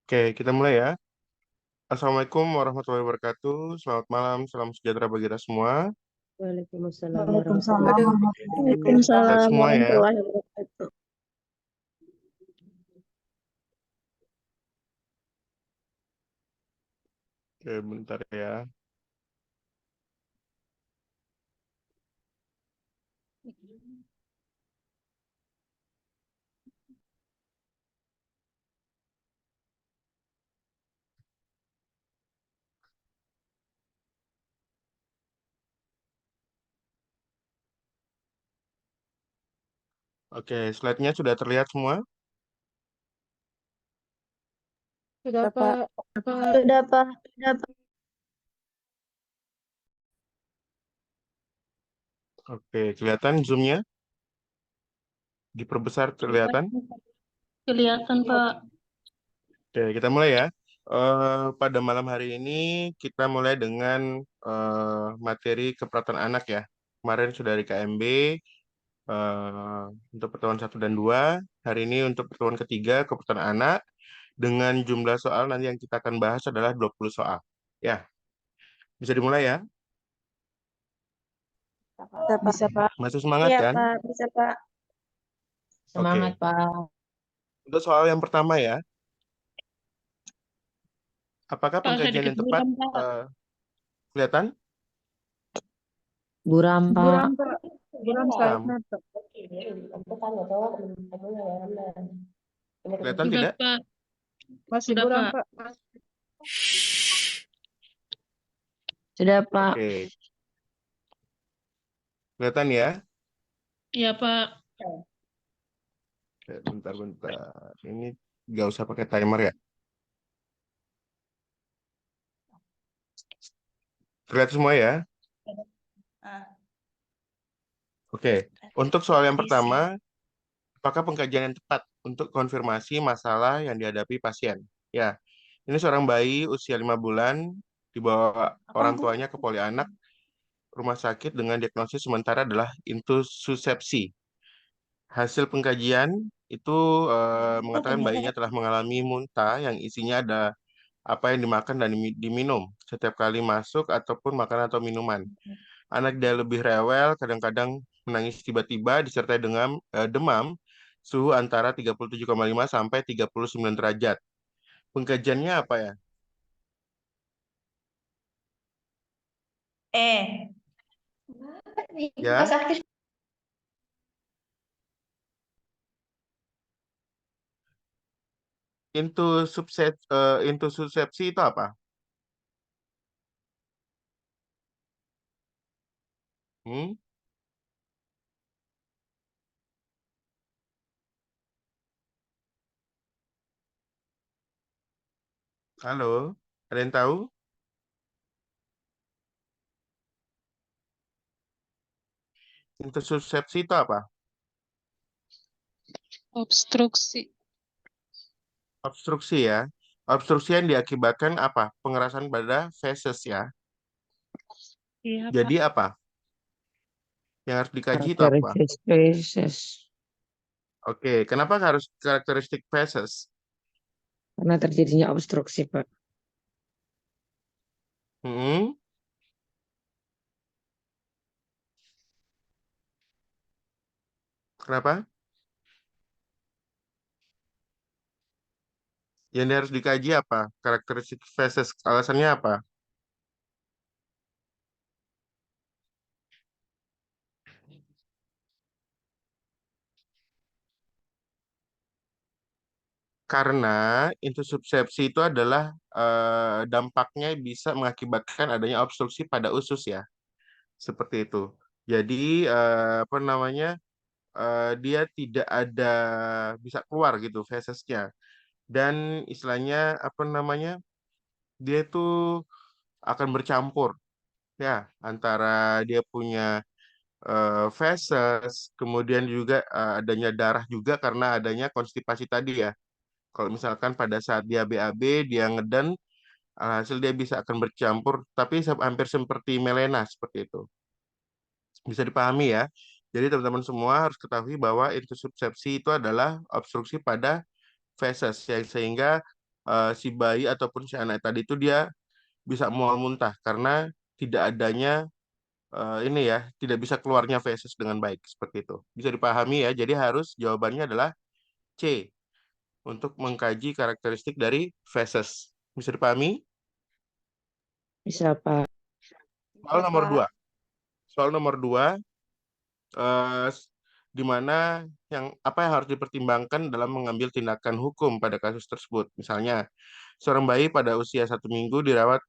Oke, kita mulai ya. Assalamualaikum warahmatullahi wabarakatuh. Selamat malam, salam sejahtera bagi kita semua. Waalaikumsalam Waalaikumsalam warahmatullahi warahmatullahi wabarakatuh. Sehat wabarakatuh. Waalaikumsalam semua ya. warahmatullahi wabarakatuh. Oke, bentar ya. Oke, slide-nya sudah terlihat semua. Sudah Pak, Pak. Sudah Pak, sudah Pak. Oke, kelihatan zoom-nya? Diperbesar kelihatan? Kelihatan Pak. Oke, kita mulai ya. Pada malam hari ini kita mulai dengan materi keperawatan anak ya. Kemarin sudah dari KMB untuk pertemuan 1 dan 2. Hari ini untuk pertemuan ketiga keperawatan anak dengan jumlah soal nanti yang kita akan bahas adalah 20 soal. Ya, bisa dimulai ya. bisa Pak. Bisa Pak. Masih semangat Iya kan? Pak, bisa Pak. Semangat Oke, Pak. untuk soal yang pertama ya. Apakah Pak, pengkajian sedikit yang tepat buram Pak. kelihatan? Buram Buram Pak. Pak, buram Tam, slide-nya Pak. kelihatan Sudah tidak? Pak, Masih sudah buram Pak. Pak. Sudah Pak. Oke, kelihatan ya. Iya Pak. Oke, bentar-bentar. Ini nggak usah pakai timer ya. Terlihat semua ya. Oke, untuk soal yang pertama, apakah pengkajian yang tepat untuk konfirmasi masalah yang dihadapi pasien? Ya, ini seorang bayi usia 5 bulan dibawa orang tuanya ke poli anak rumah sakit dengan diagnosis sementara adalah intussusepsi. Hasil pengkajian itu mengatakan bayinya telah mengalami muntah yang isinya ada apa yang dimakan dan diminum setiap kali masuk ataupun makanan atau minuman. Anak dia lebih rewel, kadang-kadang menangis tiba-tiba disertai dengan demam, suhu antara 37,5 sampai 39 derajat. Pengkajiannya apa ya? Pas Ya, aktif. intussusepsi itu apa? Hmm? Halo, ada yang tahu? Intussusepsi itu apa? Obstruksi. Obstruksi ya. Obstruksi yang diakibatkan apa? Pengerasan pada feses ya. Iya Pak. Jadi apa? Yang harus dikaji itu apa? Karakteristik spesies. Oke, kenapa harus karakteristik feses? Karena terjadinya obstruksi Pak. Hmm, kenapa? Yang harus dikaji apa? Karakteristik feses. Alasannya apa? Karena intussusepsi itu adalah dampaknya bisa mengakibatkan adanya obstruksi pada usus ya. Seperti itu. Jadi apa namanya? Dia tidak ada bisa keluar gitu fesesnya. Dan istilahnya apa namanya? Dia itu akan bercampur ya antara dia punya feses, kemudian juga adanya darah juga karena adanya konstipasi tadi ya. Kalau misalkan pada saat dia BAB, dia ngeden, hasil dia bisa akan bercampur, tapi hampir seperti melena seperti itu. Bisa dipahami ya. Jadi teman-teman semua harus ketahui bahwa intussusepsi itu adalah obstruksi pada feses, yang sehingga si bayi ataupun si anak tadi itu dia bisa mual muntah karena tidak adanya ini ya, tidak bisa keluarnya feses dengan baik seperti itu. Bisa dipahami ya. Jadi harus jawabannya adalah C untuk mengkaji karakteristik dari feses. Bisa dipahami? Bisa, Pak. Soal Bisa, nomor Pak. 2. Soal nomor 2, eh, di mana apa yang harus dipertimbangkan dalam mengambil tindakan hukum pada kasus tersebut. Misalnya, seorang bayi pada usia 1 minggu dirawat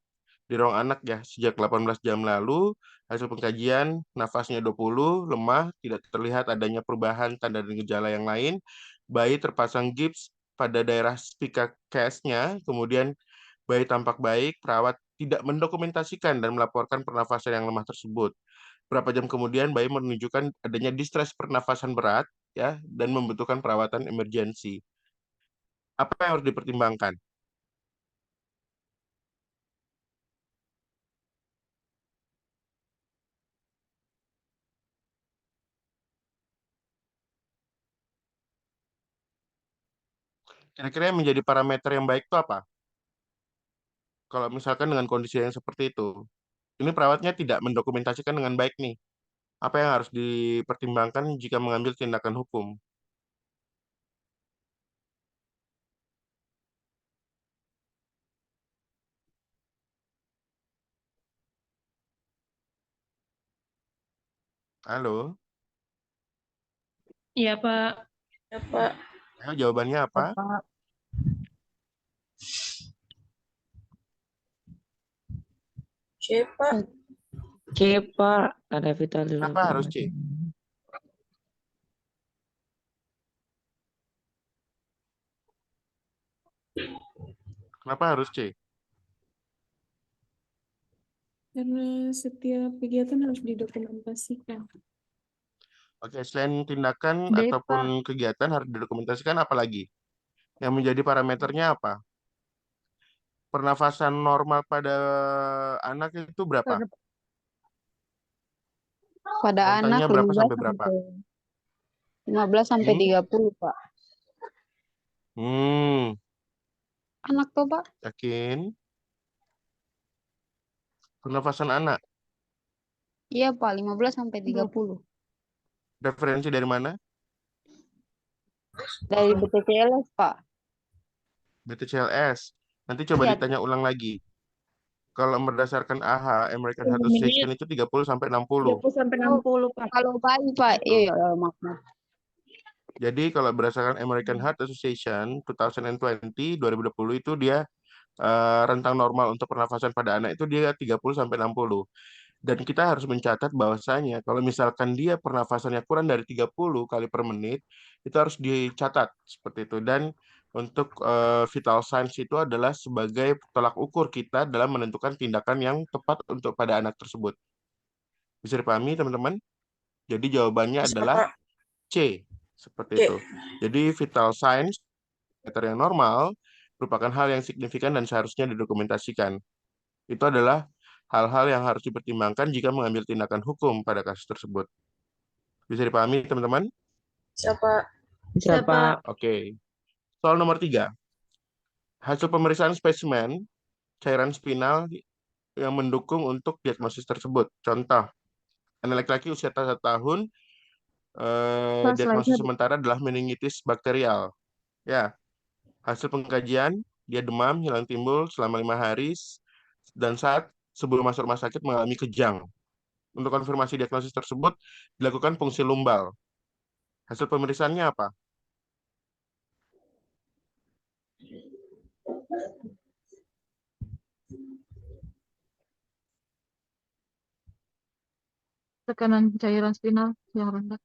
di ruang anak ya sejak 18 jam lalu. Hasil pengkajian, nafasnya 20, lemah, tidak terlihat adanya perubahan tanda dan gejala yang lain. Bayi terpasang gips pada daerah spica case-nya, kemudian bayi tampak baik, perawat tidak mendokumentasikan dan melaporkan pernafasan yang lemah tersebut. Berapa jam kemudian bayi menunjukkan adanya distres pernafasan berat ya dan membutuhkan perawatan emergensi. Apa yang harus dipertimbangkan? Kira-kira yang menjadi parameter yang baik itu apa? Kalau misalkan dengan kondisi yang seperti itu, ini perawatnya tidak mendokumentasikan dengan baik nih. Apa yang harus dipertimbangkan jika mengambil tindakan hukum? Halo, Iya, Pak. Ya, Pak. ayo jawabannya apa? Pak. C, Pak. C, Pak. Ada vital dulu. Kenapa harus C? Kenapa harus C? Karena setiap kegiatan harus didokumentasikan. Oke, selain tindakan D, ataupun Pak. kegiatan harus didokumentasikan apa lagi? Yang menjadi parameternya apa? Pernafasan normal pada anak itu berapa? Pada anak Rentangnya berapa 15 sampai berapa? sampai 15 sampai Hmm? 30, Pak. Hmm, Anak tuh, Pak. yakin? Pernafasan anak. Iya, Pak, 15 sampai 30. Referensi dari mana? Dari BPCLS, Pak. BTCLS. Nanti coba Iya, ditanya ulang lagi. Kalau berdasarkan AHA, American Heart 10 Association menit. itu 30 sampai 60. 30 sampai oh, 60, Pak. kalau bayi, Pak. Tuh. Iya, iya, maaf, maaf. Jadi kalau berdasarkan American Heart Association 2020 itu dia rentang normal untuk pernafasan pada anak itu dia 30 sampai 60. Dan kita harus mencatat bahwasanya kalau misalkan dia pernafasannya kurang dari 30 kali per menit, itu harus dicatat seperti itu. Dan untuk vital signs itu adalah sebagai tolak ukur kita dalam menentukan tindakan yang tepat untuk pada anak tersebut. Bisa dipahami, teman-teman? Jadi jawabannya Bisa, adalah Pak. C, seperti C. itu. Jadi vital signs parameter yang normal merupakan hal yang signifikan dan seharusnya didokumentasikan. Itu adalah hal-hal yang harus dipertimbangkan jika mengambil tindakan hukum pada kasus tersebut. Bisa dipahami, teman-teman? Bisa, Pak. Bisa, Pak. Oke. Soal nomor 3. Hasil pemeriksaan spesimen cairan spinal yang mendukung untuk diagnosis tersebut. Contoh, anak laki-laki usia 1 tahun, Pak, diagnosis slide-nya. sementara adalah meningitis bakterial. Ya, hasil pengkajian, dia demam, hilang timbul selama 5 hari, dan saat sebelum masuk rumah sakit mengalami kejang. Untuk konfirmasi diagnosis tersebut, dilakukan fungsi lumbal. Hasil pemeriksaannya apa? Tekanan cairan spinal yang rendah.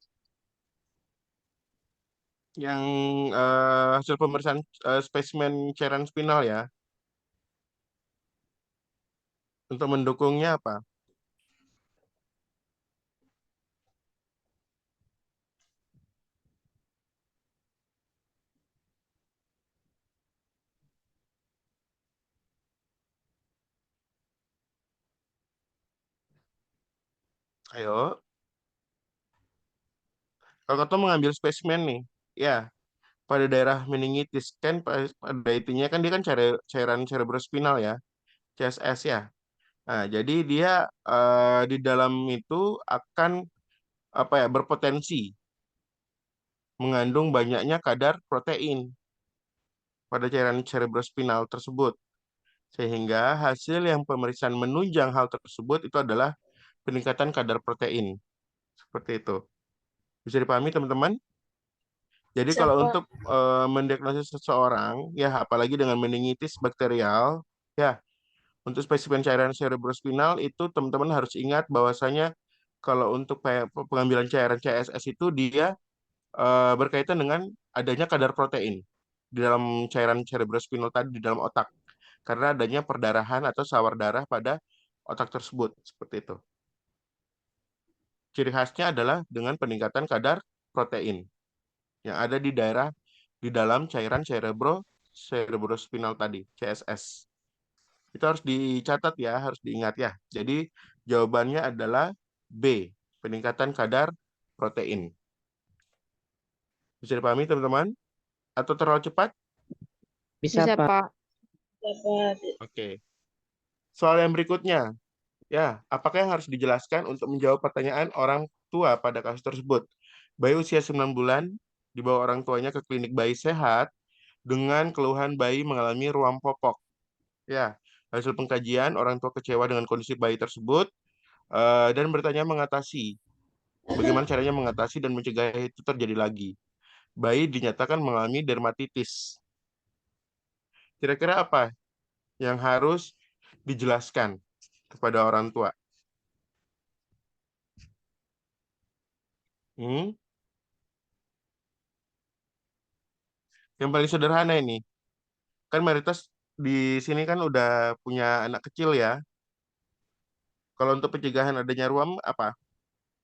Yang hasil pemeriksaan spesimen cairan spinal ya. Untuk mendukungnya apa? Ayo. Kalau kamu mengambil spesimen nih, ya, pada daerah meningitis kan pada intinya kan dia kan cairan cerebrospinal ya, CSS ya. Nah, jadi dia di dalam itu akan apa ya berpotensi mengandung banyaknya kadar protein pada cairan cerebrospinal tersebut. Sehingga hasil yang pemeriksaan menunjang hal tersebut itu adalah peningkatan kadar protein. Seperti itu. Bisa dipahami teman-teman? Jadi kalau untuk mendiagnosis seseorang, ya apalagi dengan meningitis bakterial, ya untuk spesimen cairan cerebrospinal itu teman-teman harus ingat bahwasanya kalau untuk pengambilan cairan CSS itu dia berkaitan dengan adanya kadar protein di dalam cairan cerebrospinal tadi di dalam otak karena adanya perdarahan atau sawar darah pada otak tersebut seperti itu. Ciri khasnya adalah dengan peningkatan kadar protein yang ada di dalam cairan cerebrospinal tadi, CSS. Itu harus dicatat ya, harus diingat ya. Jadi jawabannya adalah B, peningkatan kadar protein. Bisa dipahami teman-teman? Atau terlalu cepat? Bisa, Bisa, Pak. Pak. Oke. Soal yang berikutnya. Ya, apakah yang harus dijelaskan untuk menjawab pertanyaan orang tua pada kasus tersebut? Bayi usia 9 bulan dibawa orang tuanya ke klinik bayi sehat dengan keluhan bayi mengalami ruam popok. Ya, hasil pengkajian orang tua kecewa dengan kondisi bayi tersebut dan bertanya bagaimana caranya mengatasi dan mencegah itu terjadi lagi. Bayi dinyatakan mengalami dermatitis. Kira-kira apa yang harus dijelaskan kepada orang tua? Hmm? Yang paling sederhana ini, kan Maritas di sini kan udah punya anak kecil ya. Kalau untuk pencegahan adanya ruam apa?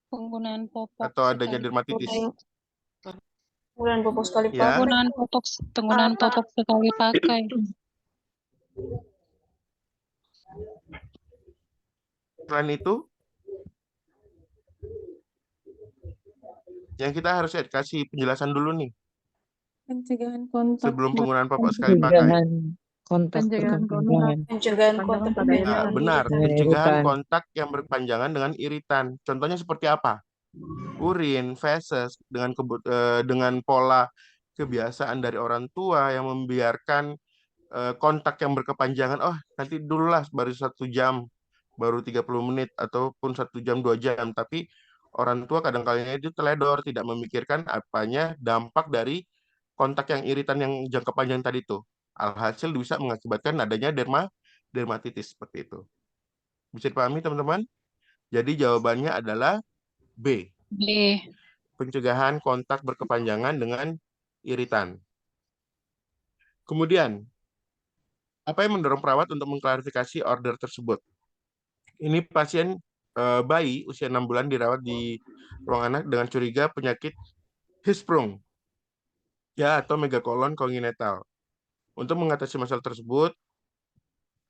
Penggunaan popok Atau adanya sekali. dermatitis? Penggunaan popok sekali Ya, Penggunaan popok sekali pakai. selain itu, yang kita harus kasih penjelasan dulu nih Pencegahan kontak sebelum penggunaan popok sekali pakai. Pencegahan kontak Pencegahan berkepanjangan. pencegahan Panjangan kontak pada Nah, iritan. benar, Dengan pencegahan iritan. kontak yang berkepanjangan dengan iritan. Contohnya seperti apa? Urin, feses dengan pola kebiasaan dari orang tua yang membiarkan kontak yang berkepanjangan. Oh, nanti dulu lah baru 1 jam, baru 30 menit ataupun 1 jam 2 jam. Tapi orang tua kadang-kadang itu teledor, tidak memikirkan apanya dampak dari kontak yang iritan yang jangka panjang tadi itu. Alhasil bisa mengakibatkan adanya dermatitis seperti itu. Bisa dipahami teman-teman? Jadi jawabannya adalah B. B. Pencegahan kontak berkepanjangan dengan iritan. Kemudian, apa yang mendorong perawat untuk mengklarifikasi order tersebut? Ini pasien bayi usia 6 bulan dirawat di ruang anak dengan curiga penyakit Hirschsprung ya atau megakolon kongenital. Untuk mengatasi masalah tersebut,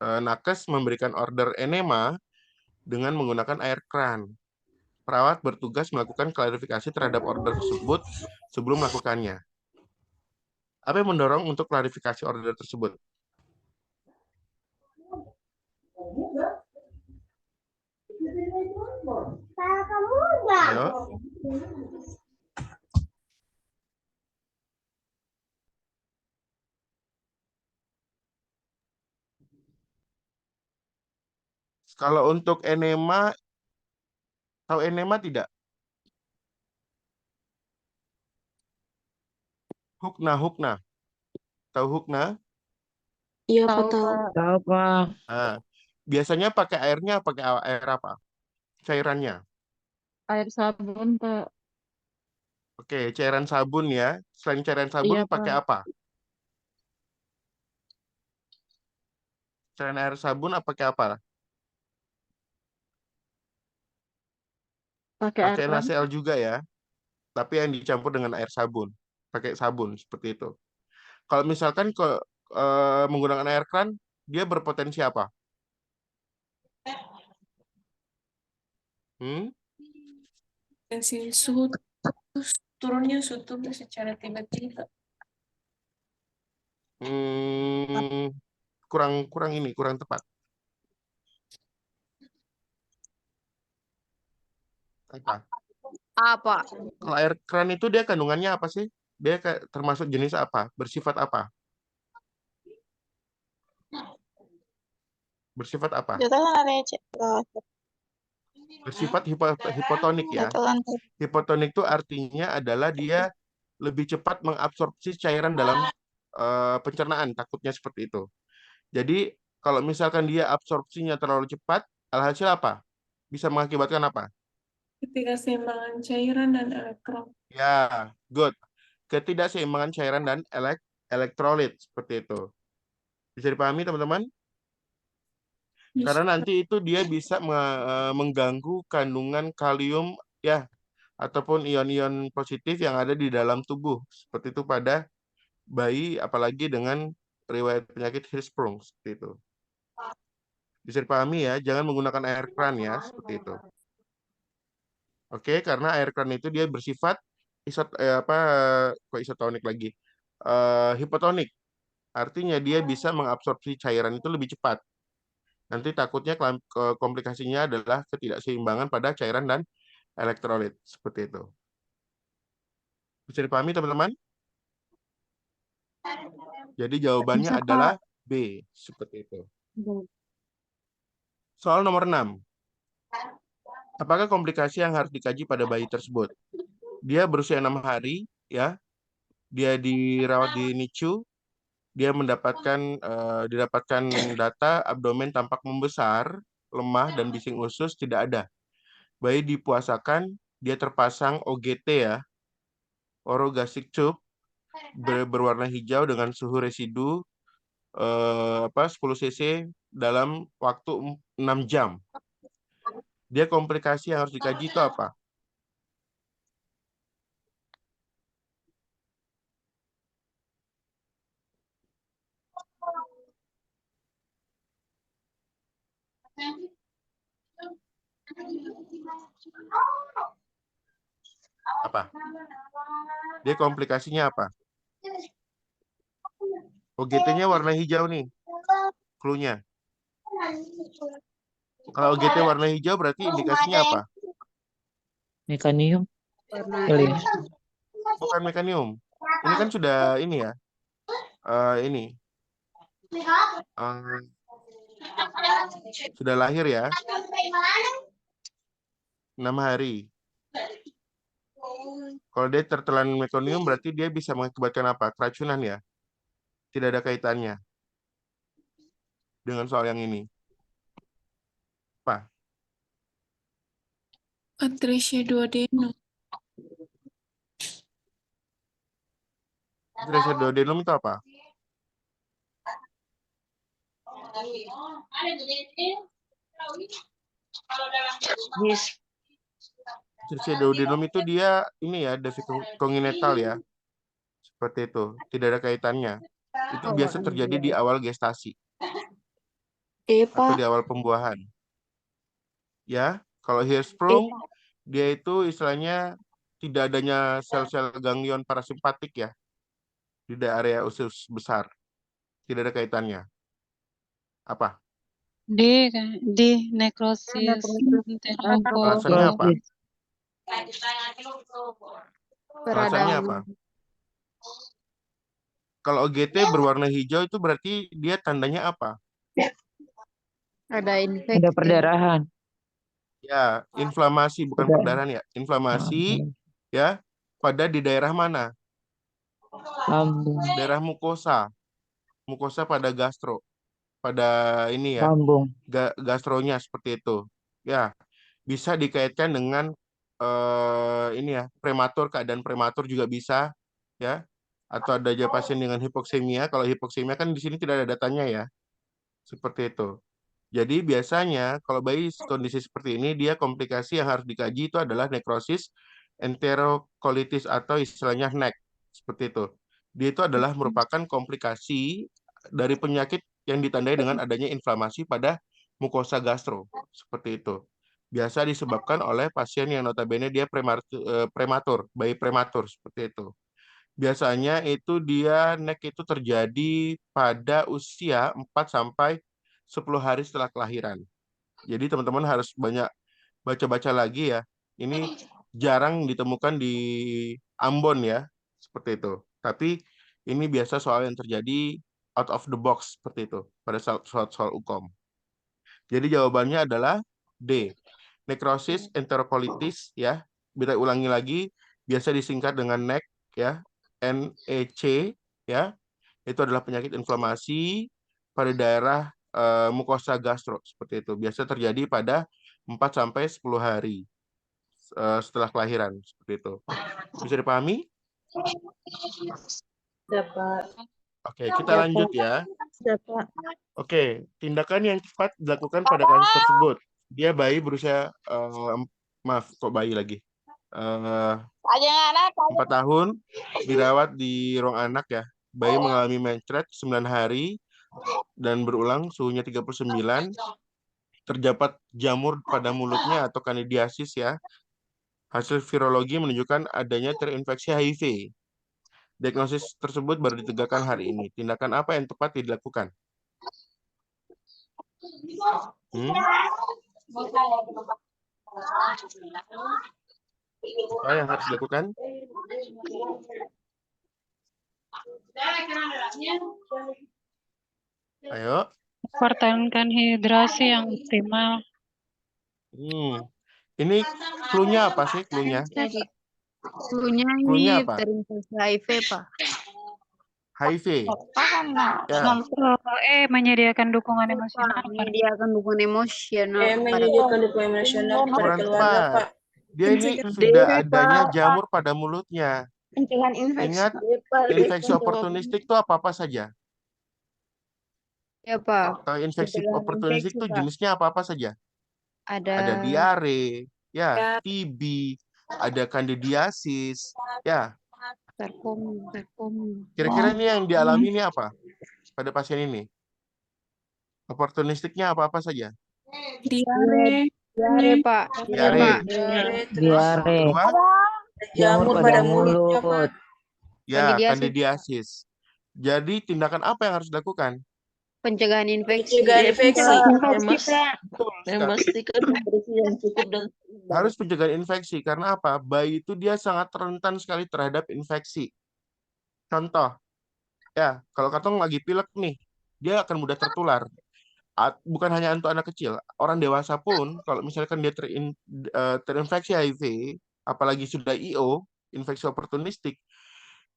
nakes memberikan order enema dengan menggunakan air kran. Perawat bertugas melakukan klarifikasi terhadap order tersebut sebelum melakukannya. Apa yang mendorong untuk klarifikasi order tersebut? Ayo. Kalau untuk enema, tahu enema tidak? Hukna. Tahu hukna? Iya, Tahu, Pak, tahu. Pak. Tahu, Pak. Nah, biasanya pakai airnya, pakai air apa? Cairannya. Air sabun, Pak. Oke, cairan sabun ya. Selain cairan sabun, Iya, pakai Pak. apa? Selain air sabun, pakai apa? Pakai air Pakai kran. NaCl juga ya. Tapi yang dicampur dengan air sabun. Pakai sabun, seperti itu. Kalau misalkan menggunakan air kran, dia berpotensi apa? Hmm? Tensi suhu turunnya suhu tubuh secara tiba-tiba. kurang tepat. Apa? Apa? Kalau air keran itu dia kandungannya apa sih? Dia termasuk jenis apa? Bersifat apa? Bersifat apa? Ditelan Bersifat hipotonik ya. ditelan Hipotonik itu artinya adalah dia lebih cepat mengabsorpsi cairan dalam pencernaan, takutnya seperti itu. Jadi kalau misalkan dia absorpsinya terlalu cepat, alhasil apa? Bisa mengakibatkan apa? Ketidakseimbangan cairan dan elektron. Ya, good. Ketidakseimbangan cairan dan elektrolit seperti itu. Bisa dipahami teman-teman? Karena nanti itu dia bisa mengganggu kandungan kalium ya, ataupun ion-ion positif yang ada di dalam tubuh. Seperti itu pada bayi, apalagi dengan riwayat penyakit Hirschsprung seperti itu. Bisa dipahami ya, jangan menggunakan air keran ya, seperti itu. Oke, karena air keran itu dia bersifat isotonik lagi. Hipotonik. Artinya dia bisa mengabsorpsi cairan itu lebih cepat. Nanti takutnya komplikasinya adalah ketidakseimbangan pada cairan dan elektrolit seperti itu. Bisa dipahami teman-teman? Jadi jawabannya Bisa, adalah B seperti itu. Soal nomor 6. Apakah komplikasi yang harus dikaji pada bayi tersebut? Dia berusia 6 hari, ya. Dia dirawat di NICU. Dia didapatkan data abdomen tampak membesar, lemah dan bising usus tidak ada. Bayi dipuasakan, dia terpasang OGT ya, orogastric tube berwarna hijau dengan suhu residu 10 cc dalam waktu 6 jam. Dia komplikasi yang harus dikaji itu apa? Apa? Dia komplikasinya apa? OGT-nya warna hijau nih, clue-nya. Kalau OGT warna hijau berarti indikasinya apa? Mekanium. Warna Kali. Bukan mekanium. Ini kan sudah ini ya. Sudah lahir ya. 6 hari. Kalau dia tertelan mekanium berarti dia bisa mengakibatkan apa? Keracunan ya. Tidak ada kaitannya dengan soal yang ini. Apa? Atresia duodenum. Duodenum itu apa? Duodenum itu dia ini ya, defek kongenital ya. Seperti itu. Tidak ada kaitannya. Itu biasa terjadi di awal gestasi atau di awal pembuahan. Ya, kalau Hirschsprung dia itu istilahnya tidak adanya sel-sel ganglion parasimpatik ya di area usus besar. Tidak ada kaitannya. Apa? D kan, D nekrosis enterobot. Alasannya apa? Alasannya Peradangan. apa? Kalau OGT berwarna hijau itu berarti dia tandanya apa? Ada infeksi. Ada perdarahan. Ya, inflamasi bukan Tidak. perdarahan ya. Inflamasi ya pada di daerah mana? Lambung. Daerah mukosa. Mukosa pada gastro. Pada ini ya, Lambung. gastronya seperti itu. Ya, bisa dikaitkan dengan ini ya, keadaan prematur juga bisa ya. Atau ada aja pasien dengan hipoksemia. Kalau hipoksemia kan di sini tidak ada datanya ya. Seperti itu. Jadi biasanya kalau bayi kondisi seperti ini, dia komplikasi yang harus dikaji itu adalah nekrosis enterokolitis atau istilahnya NEC. Seperti itu. Dia itu adalah merupakan komplikasi dari penyakit yang ditandai dengan adanya inflamasi pada mukosa gastro. Seperti itu. Biasa disebabkan oleh pasien yang notabene dia prematur, bayi prematur. Seperti itu. Biasanya itu dia NEC itu terjadi pada usia 4 sampai 10 hari setelah kelahiran. Jadi teman-teman harus banyak baca-baca lagi ya. Ini jarang ditemukan di Ambon ya, seperti itu. Tapi ini biasa soal yang terjadi out of the box seperti itu pada soal UKOM. Jadi jawabannya adalah D. Nekrosis enterokolitis ya. Kita ulangi lagi, biasa disingkat dengan NEC ya, NEC ya. Itu adalah penyakit inflamasi pada daerah mukosa gastro seperti itu. Biasa terjadi pada 4 sampai 10 hari setelah kelahiran seperti itu. Bisa dipahami? Dapat. Oke, kita lanjut ya. Dapat. Oke, tindakan yang cepat dilakukan pada kasus tersebut. Dia bayi berusia, maaf, kok bayi lagi. 4 tahun, dirawat di ruang anak ya. Bayi mengalami mencret 9 hari dan berulang, suhunya 39. Terdapat jamur pada mulutnya atau kandidiasis ya. Hasil virologi menunjukkan adanya terinfeksi HIV. Diagnosis tersebut baru ditegakkan hari ini. Tindakan apa yang tepat dilakukan? Apa yang harus dilakukan? Ayo. Pertahankan hidrasi yang optimal. Ini clue-nya apa sih? Clue-nya? Cluenya Clue-nya ini apa? terinfeksi HIV, Pak. HIV. Ya. Menyediakan dukungan emosional. Menyediakan dukungan emosional kepada Menyediakan dukungan emosional kepada Kurang keluarga, tepat. Pak. Dia ini sudah adanya jamur pada mulutnya. Pencegahan infeksi. Ingat, infeksi oportunistik itu apa-apa saja. ya, Pak. Kalau infeksi Pencegahan oportunistik infeksi, itu Pak. jenisnya apa-apa saja. Ada Ada diare, ya, TB, ada kandidiasis, ya. sarkoma. Kira-kira ini yang dialami ini apa pada pasien ini? Oportunistiknya apa-apa saja. Diare. Diare, Pak. Diare. Pak. Diare. Kedua, Jamur pada mulutnya, Pak. ya, Kandidiasis. kandidiasis. Jadi tindakan apa yang harus dilakukan? Pencegahan infeksi. Pencegahan infeksi. Betul sekali. Memastikan nutrisi yang cukup dan Harus pencegahan infeksi karena apa? Bayi itu dia sangat rentan sekali terhadap infeksi. Contoh, ya, kalau katong lagi pilek nih, dia akan mudah tertular. Bukan hanya untuk anak kecil, orang dewasa pun kalau misalkan dia terinfeksi HIV, apalagi sudah IO, infeksi oportunistik,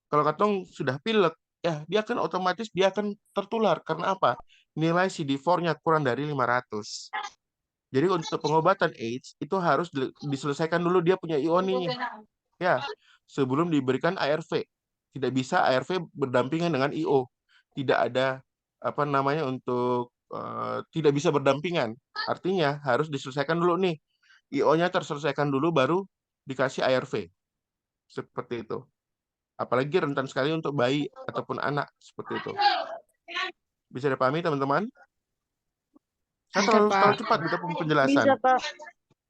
kalau katong sudah pilek, ya dia akan otomatis dia akan tertular. Karena apa? Nilai CD4-nya kurang dari 500. Jadi untuk pengobatan AIDS itu harus diselesaikan dulu dia punya IO nih. Ya, sebelum diberikan ARV. Tidak bisa ARV berdampingan dengan IO. Tidak ada apa namanya untuk tidak bisa berdampingan. Artinya harus diselesaikan dulu nih. IO-nya terselesaikan dulu baru dikasih ARV. Seperti itu. Apalagi rentan sekali untuk bayi ataupun anak seperti itu. Bisa dipahami teman-teman? Saya terlalu cepat minta penjelasan. Bisa, Pak.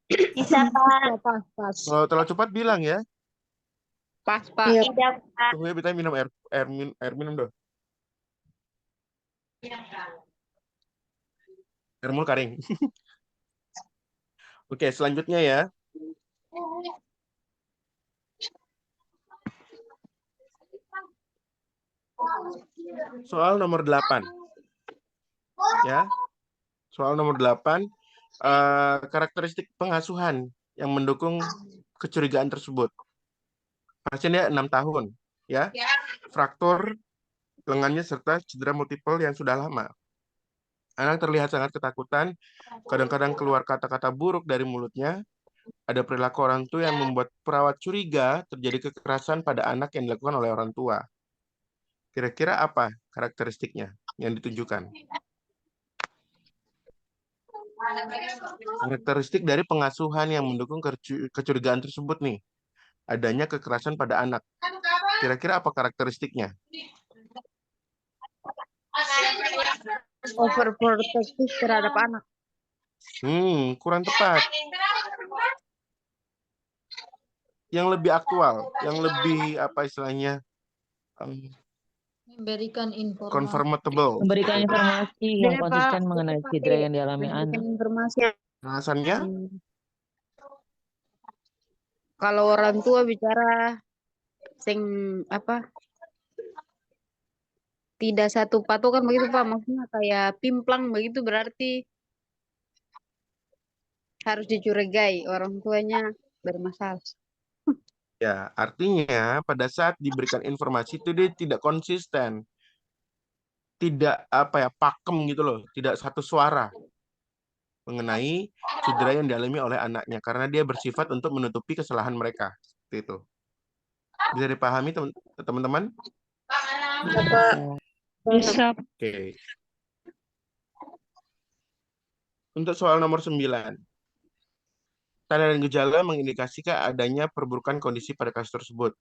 Bisa, Pak. Pas. Kalau terlalu cepat bilang ya. Pas, Pak. Iya, Pak. Tunggu ya, kita minum air minum dong. Air mulu karing. Oke, selanjutnya ya. Soal nomor 8. Ya. Soal nomor 8. Karakteristik pengasuhan yang mendukung kecurigaan tersebut. Pasiennya 6 tahun. Ya. Fraktur lengannya serta cedera multiple yang sudah lama. Anak terlihat sangat ketakutan, kadang-kadang keluar kata-kata buruk dari mulutnya. Ada perilaku orang tua yang membuat perawat curiga terjadi kekerasan pada anak yang dilakukan oleh orang tua. Kira-kira apa karakteristiknya yang ditunjukkan? Karakteristik dari pengasuhan yang mendukung kecurigaan tersebut nih. Adanya kekerasan pada anak. Kira-kira apa karakteristiknya? Overprotective terhadap anak. Kurang tepat. Yang lebih aktual, yang lebih apa istilahnya, Memberikan informasi. Confirmable. Memberikan informasi yang Pak. konsisten mengenai Pak, cedera yang dialami memberikan anak. informasi. Alasannya? Kalau orang tua bicara sing apa? Tidak satu patokan begitu Pak, maksudnya kayak pimplang begitu berarti harus dicurigai orang tuanya bermasalah. Ya, artinya pada saat diberikan informasi itu dia tidak konsisten. Tidak pakem gitu loh, tidak satu suara mengenai cedera yang dialami oleh anaknya karena dia bersifat untuk menutupi kesalahan mereka. Seperti itu. Bisa dipahami teman-teman? Bisa, Pak. Bisa. Oke. Untuk soal nomor 9. Tanda dan gejala mengindikasikan adanya perburukan kondisi pada kasus tersebut.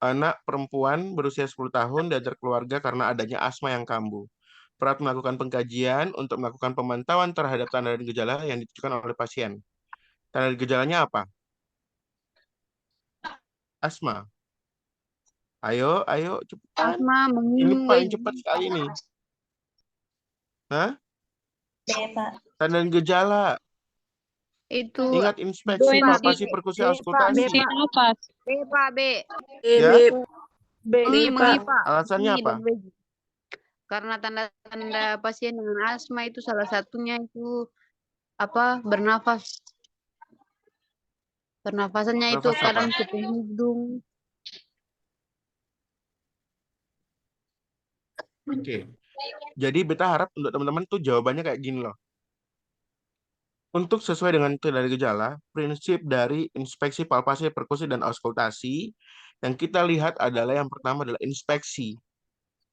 Anak perempuan berusia 10 tahun diantar keluarga karena adanya asma yang kambuh. Perawat melakukan pengkajian untuk melakukan pemantauan terhadap tanda dan gejala yang ditunjukkan oleh pasien. Tanda dan gejalanya apa? Asma. Ayo, cepetan. Asma, Ini paling cepat sekali nih. Hah? B, Pak. Tanda dan gejala. itu Ingat inspeksi, Doensi- palpasi, perkusi, auskultasi. Fungsi nafas. B Pak, B. Ya, B, Pak. Pak. alasannya Ini apa? lebih. Karena tanda-tanda pasien dengan asma itu salah satunya itu bernafas. Pernafasannya itu Nafas kadang apa? ke hidung. Oke. Jadi beta harap untuk teman-teman tuh jawabannya kayak gini loh. Untuk sesuai dengan tanda gejala, prinsip dari inspeksi, palpasi, perkusi, dan auskultasi yang kita lihat adalah yang pertama adalah inspeksi.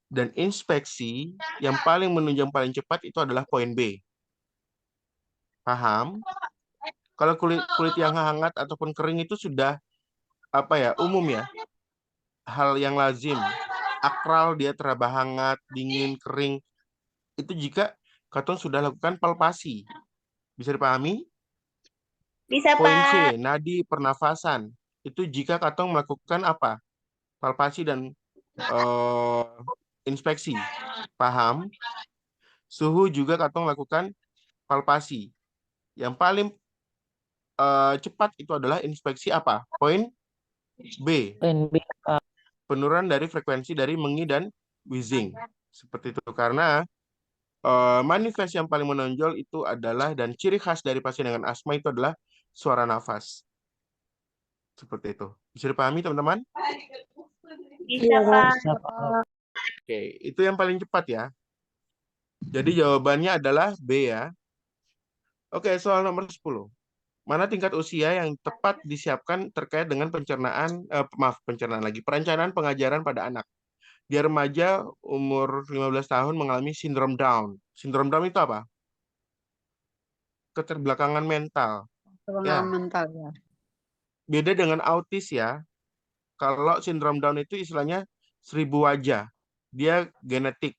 Dan inspeksi yang paling menunjang paling cepat itu adalah poin B. Paham? Kalau kulit yang hangat ataupun kering itu sudah umum ya. Hal yang lazim. Akral dia teraba hangat, dingin, kering. Itu jika katong sudah lakukan palpasi. Bisa dipahami? Bisa, Poin Pak. C, nadi pernafasan. Itu jika katong melakukan apa? Palpasi dan inspeksi. Paham? Suhu juga katong lakukan palpasi. Yang paling cepat itu adalah inspeksi apa? Poin B. Poin B. Penurunan dari frekuensi dari mengi dan wheezing. Seperti itu. Karena manifest yang paling menonjol itu adalah dan ciri khas dari pasien dengan asma itu adalah suara nafas. Seperti itu. Bisa dipahami teman-teman? Bisa, Pak. Oke, itu yang paling cepat ya. Jadi jawabannya adalah B ya. Oke, soal nomor 10. Mana tingkat usia yang tepat disiapkan terkait dengan perencanaan pengajaran pada anak. Dia remaja umur 15 tahun mengalami sindrom Down. Sindrom Down itu apa? Keterbelakangan mental. Keterbelakangan mental ya. Beda dengan autis ya. Kalau sindrom Down itu istilahnya 1000 wajah. Dia genetik.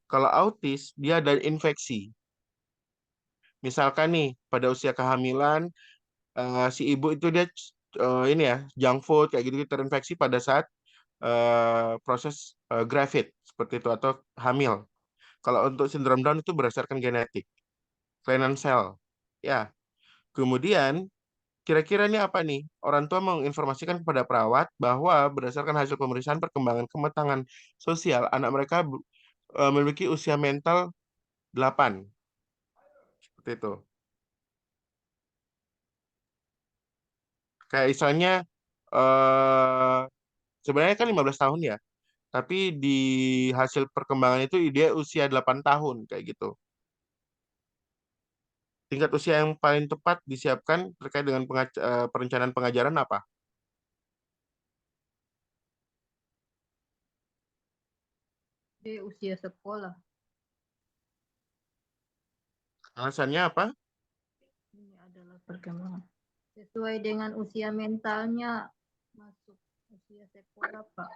Kalau autis, dia ada infeksi. Misalkan nih, pada usia kehamilan, si ibu itu dia junk food kayak gitu terinfeksi pada saat proses gravid seperti itu atau hamil. Kalau untuk sindrom Down itu berdasarkan genetik, kelainan sel. Ya. Kemudian kira-kira ini apa nih? Orang tua menginformasikan kepada perawat bahwa berdasarkan hasil pemeriksaan perkembangan kematangan sosial anak mereka memiliki usia mental 8. Seperti itu. Kayak misalnya sebenarnya kan 15 tahun ya. Tapi di hasil perkembangan itu dia usia 8 tahun kayak gitu. Tingkat usia yang paling tepat disiapkan terkait dengan perencanaan pengajaran apa? Di usia sekolah. Alasannya apa? Ini adalah perkembangan. Sesuai dengan usia mentalnya masuk usia sekolah, Pak.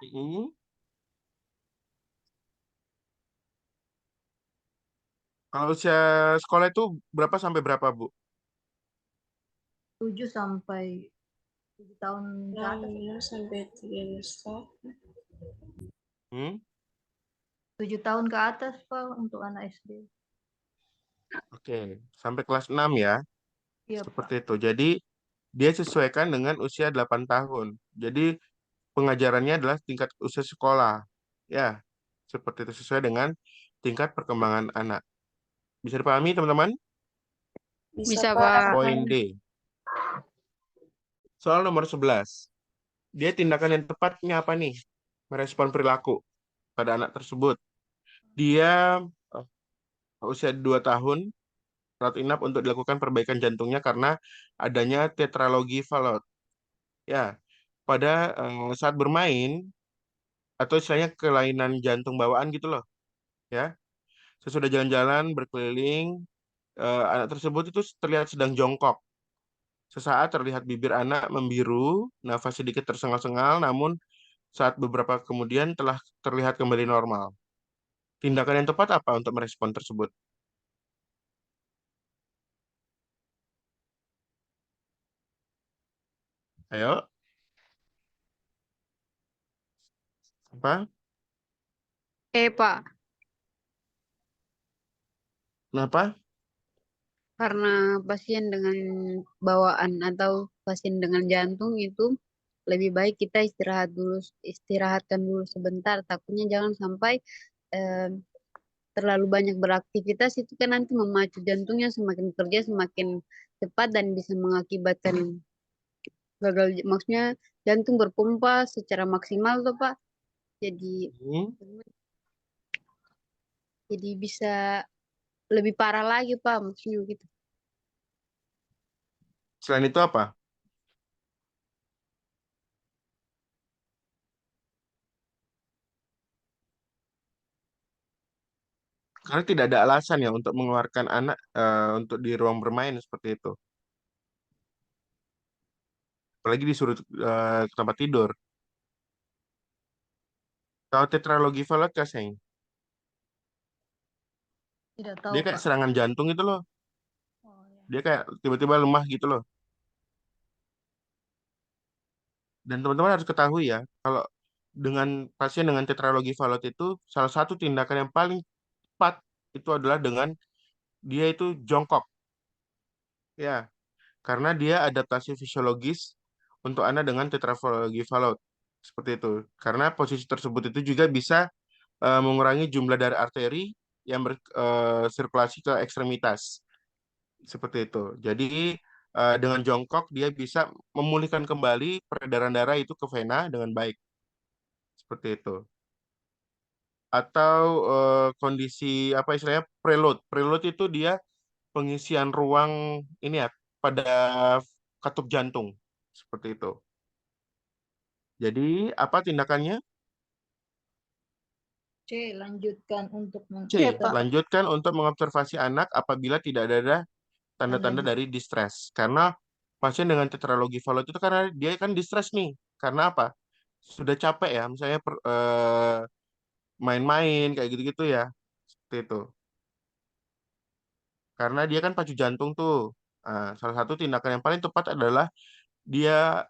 Kalau usia sekolah itu berapa sampai berapa, Bu? 7 sampai 7 tahun ke atas. Sampai 3 tahun. Hmm? 7 tahun ke atas, Pak, untuk anak SD. Oke, sampai kelas 6 ya. Iya, Pak. Seperti itu. Jadi dia sesuaikan dengan usia 8 tahun. Jadi pengajarannya adalah tingkat usia sekolah. Ya, seperti itu sesuai dengan tingkat perkembangan anak. Bisa dipahami, teman-teman? Bisa, Pak. Poin D. Soal nomor 11. Dia tindakan yang tepatnya apa nih? Merespon perilaku pada anak tersebut. Dia usia 2 tahun, rawat inap untuk dilakukan perbaikan jantungnya karena adanya tetralogi Fallot. Ya, pada saat bermain atau istilahnya kelainan jantung bawaan gitu loh, ya. Sesudah jalan-jalan berkeliling, anak tersebut itu terlihat sedang jongkok. Sesaat terlihat bibir anak membiru, nafas sedikit tersengal-sengal, namun saat beberapa kemudian telah terlihat kembali normal. Tindakan yang tepat apa untuk merespon tersebut? Ayo, apa? Pak, Kenapa? karena pasien dengan bawaan atau pasien dengan jantung itu lebih baik kita istirahatkan dulu sebentar. Takutnya jangan sampai eh, terlalu banyak beraktivitas itu kan nanti memacu jantungnya semakin kerja semakin cepat dan bisa mengakibatkan maksudnya jantung berpompa secara maksimal tuh Pak. Jadi Hmm. bisa lebih parah lagi Pak maksudnya gitu. Selain itu apa? Karena tidak ada alasan ya untuk mengeluarkan anak untuk di ruang bermain seperti itu. Apalagi disuruh ke tempat tidur. Kalau tetralogi Fallot kasih, Tidak tahu, dia kayak Pak. serangan jantung itu loh. Oh, ya. Dia kayak tiba-tiba lemah gitu loh. Dan teman-teman harus ketahui ya, kalau dengan pasien dengan tetralogi Fallot itu salah satu tindakan yang paling tepat itu adalah dengan dia itu jongkok. Ya, karena dia adaptasi fisiologis untuk anak dengan tetralogi Fallot. Seperti itu. Karena posisi tersebut itu juga bisa mengurangi jumlah darah arteri yang bersirkulasi ke ekstremitas. Seperti itu. Jadi dengan jongkok dia bisa memulihkan kembali peredaran darah itu ke vena dengan baik. Seperti itu. Atau kondisi apa istilahnya preload. Preload itu dia pengisian ruang ini ya pada katup jantung. Seperti itu. Jadi apa tindakannya? C. Lanjutkan untuk C. Pak. Lanjutkan untuk mengobservasi anak apabila tidak ada tanda-tanda dari distress. Karena pasien dengan tetralogi Fallot itu karena dia kan distress nih. Karena apa? Sudah capek ya, misalnya main-main kayak gitu-gitu ya. Seperti itu. Karena dia kan pacu jantung tuh. Nah, salah satu tindakan yang paling tepat adalah dia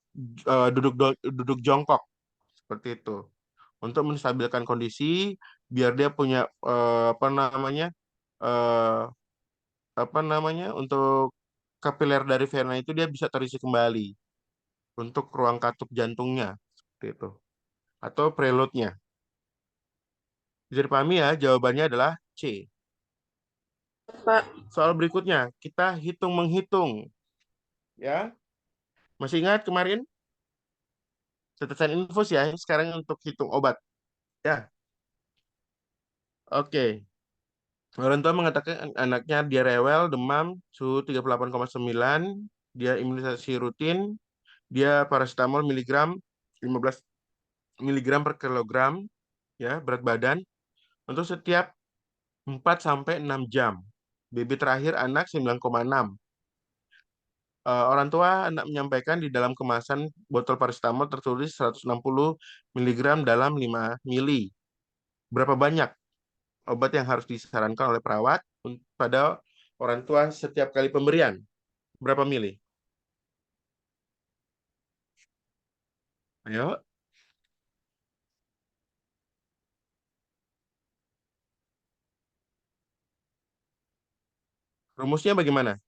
duduk jongkok seperti itu untuk menstabilkan kondisi biar dia punya eh, apa namanya untuk kapiler dari vena itu dia bisa terisi kembali untuk ruang katup jantungnya seperti itu atau preloadnya. Bisa dipahami ya, jawabannya adalah C. Pak. Soal berikutnya, kita hitung menghitung. Ya, masih ingat kemarin catatan infus ya, sekarang untuk hitung obat. Ya, oke. Orang tua mengatakan anaknya dia rewel, demam, suhu 38,9, dia imunisasi rutin, dia paracetamol miligram 15 miligram per kilogram, ya, berat badan, untuk setiap 4 sampai 6 jam. BB terakhir anak 9,6. Orang tua anak menyampaikan di dalam kemasan botol paracetamol tertulis 160 miligram dalam 5 mili. Berapa banyak obat yang harus disarankan oleh perawat pada orang tua setiap kali pemberian? Berapa mili? Ayo. Rumusnya bagaimana?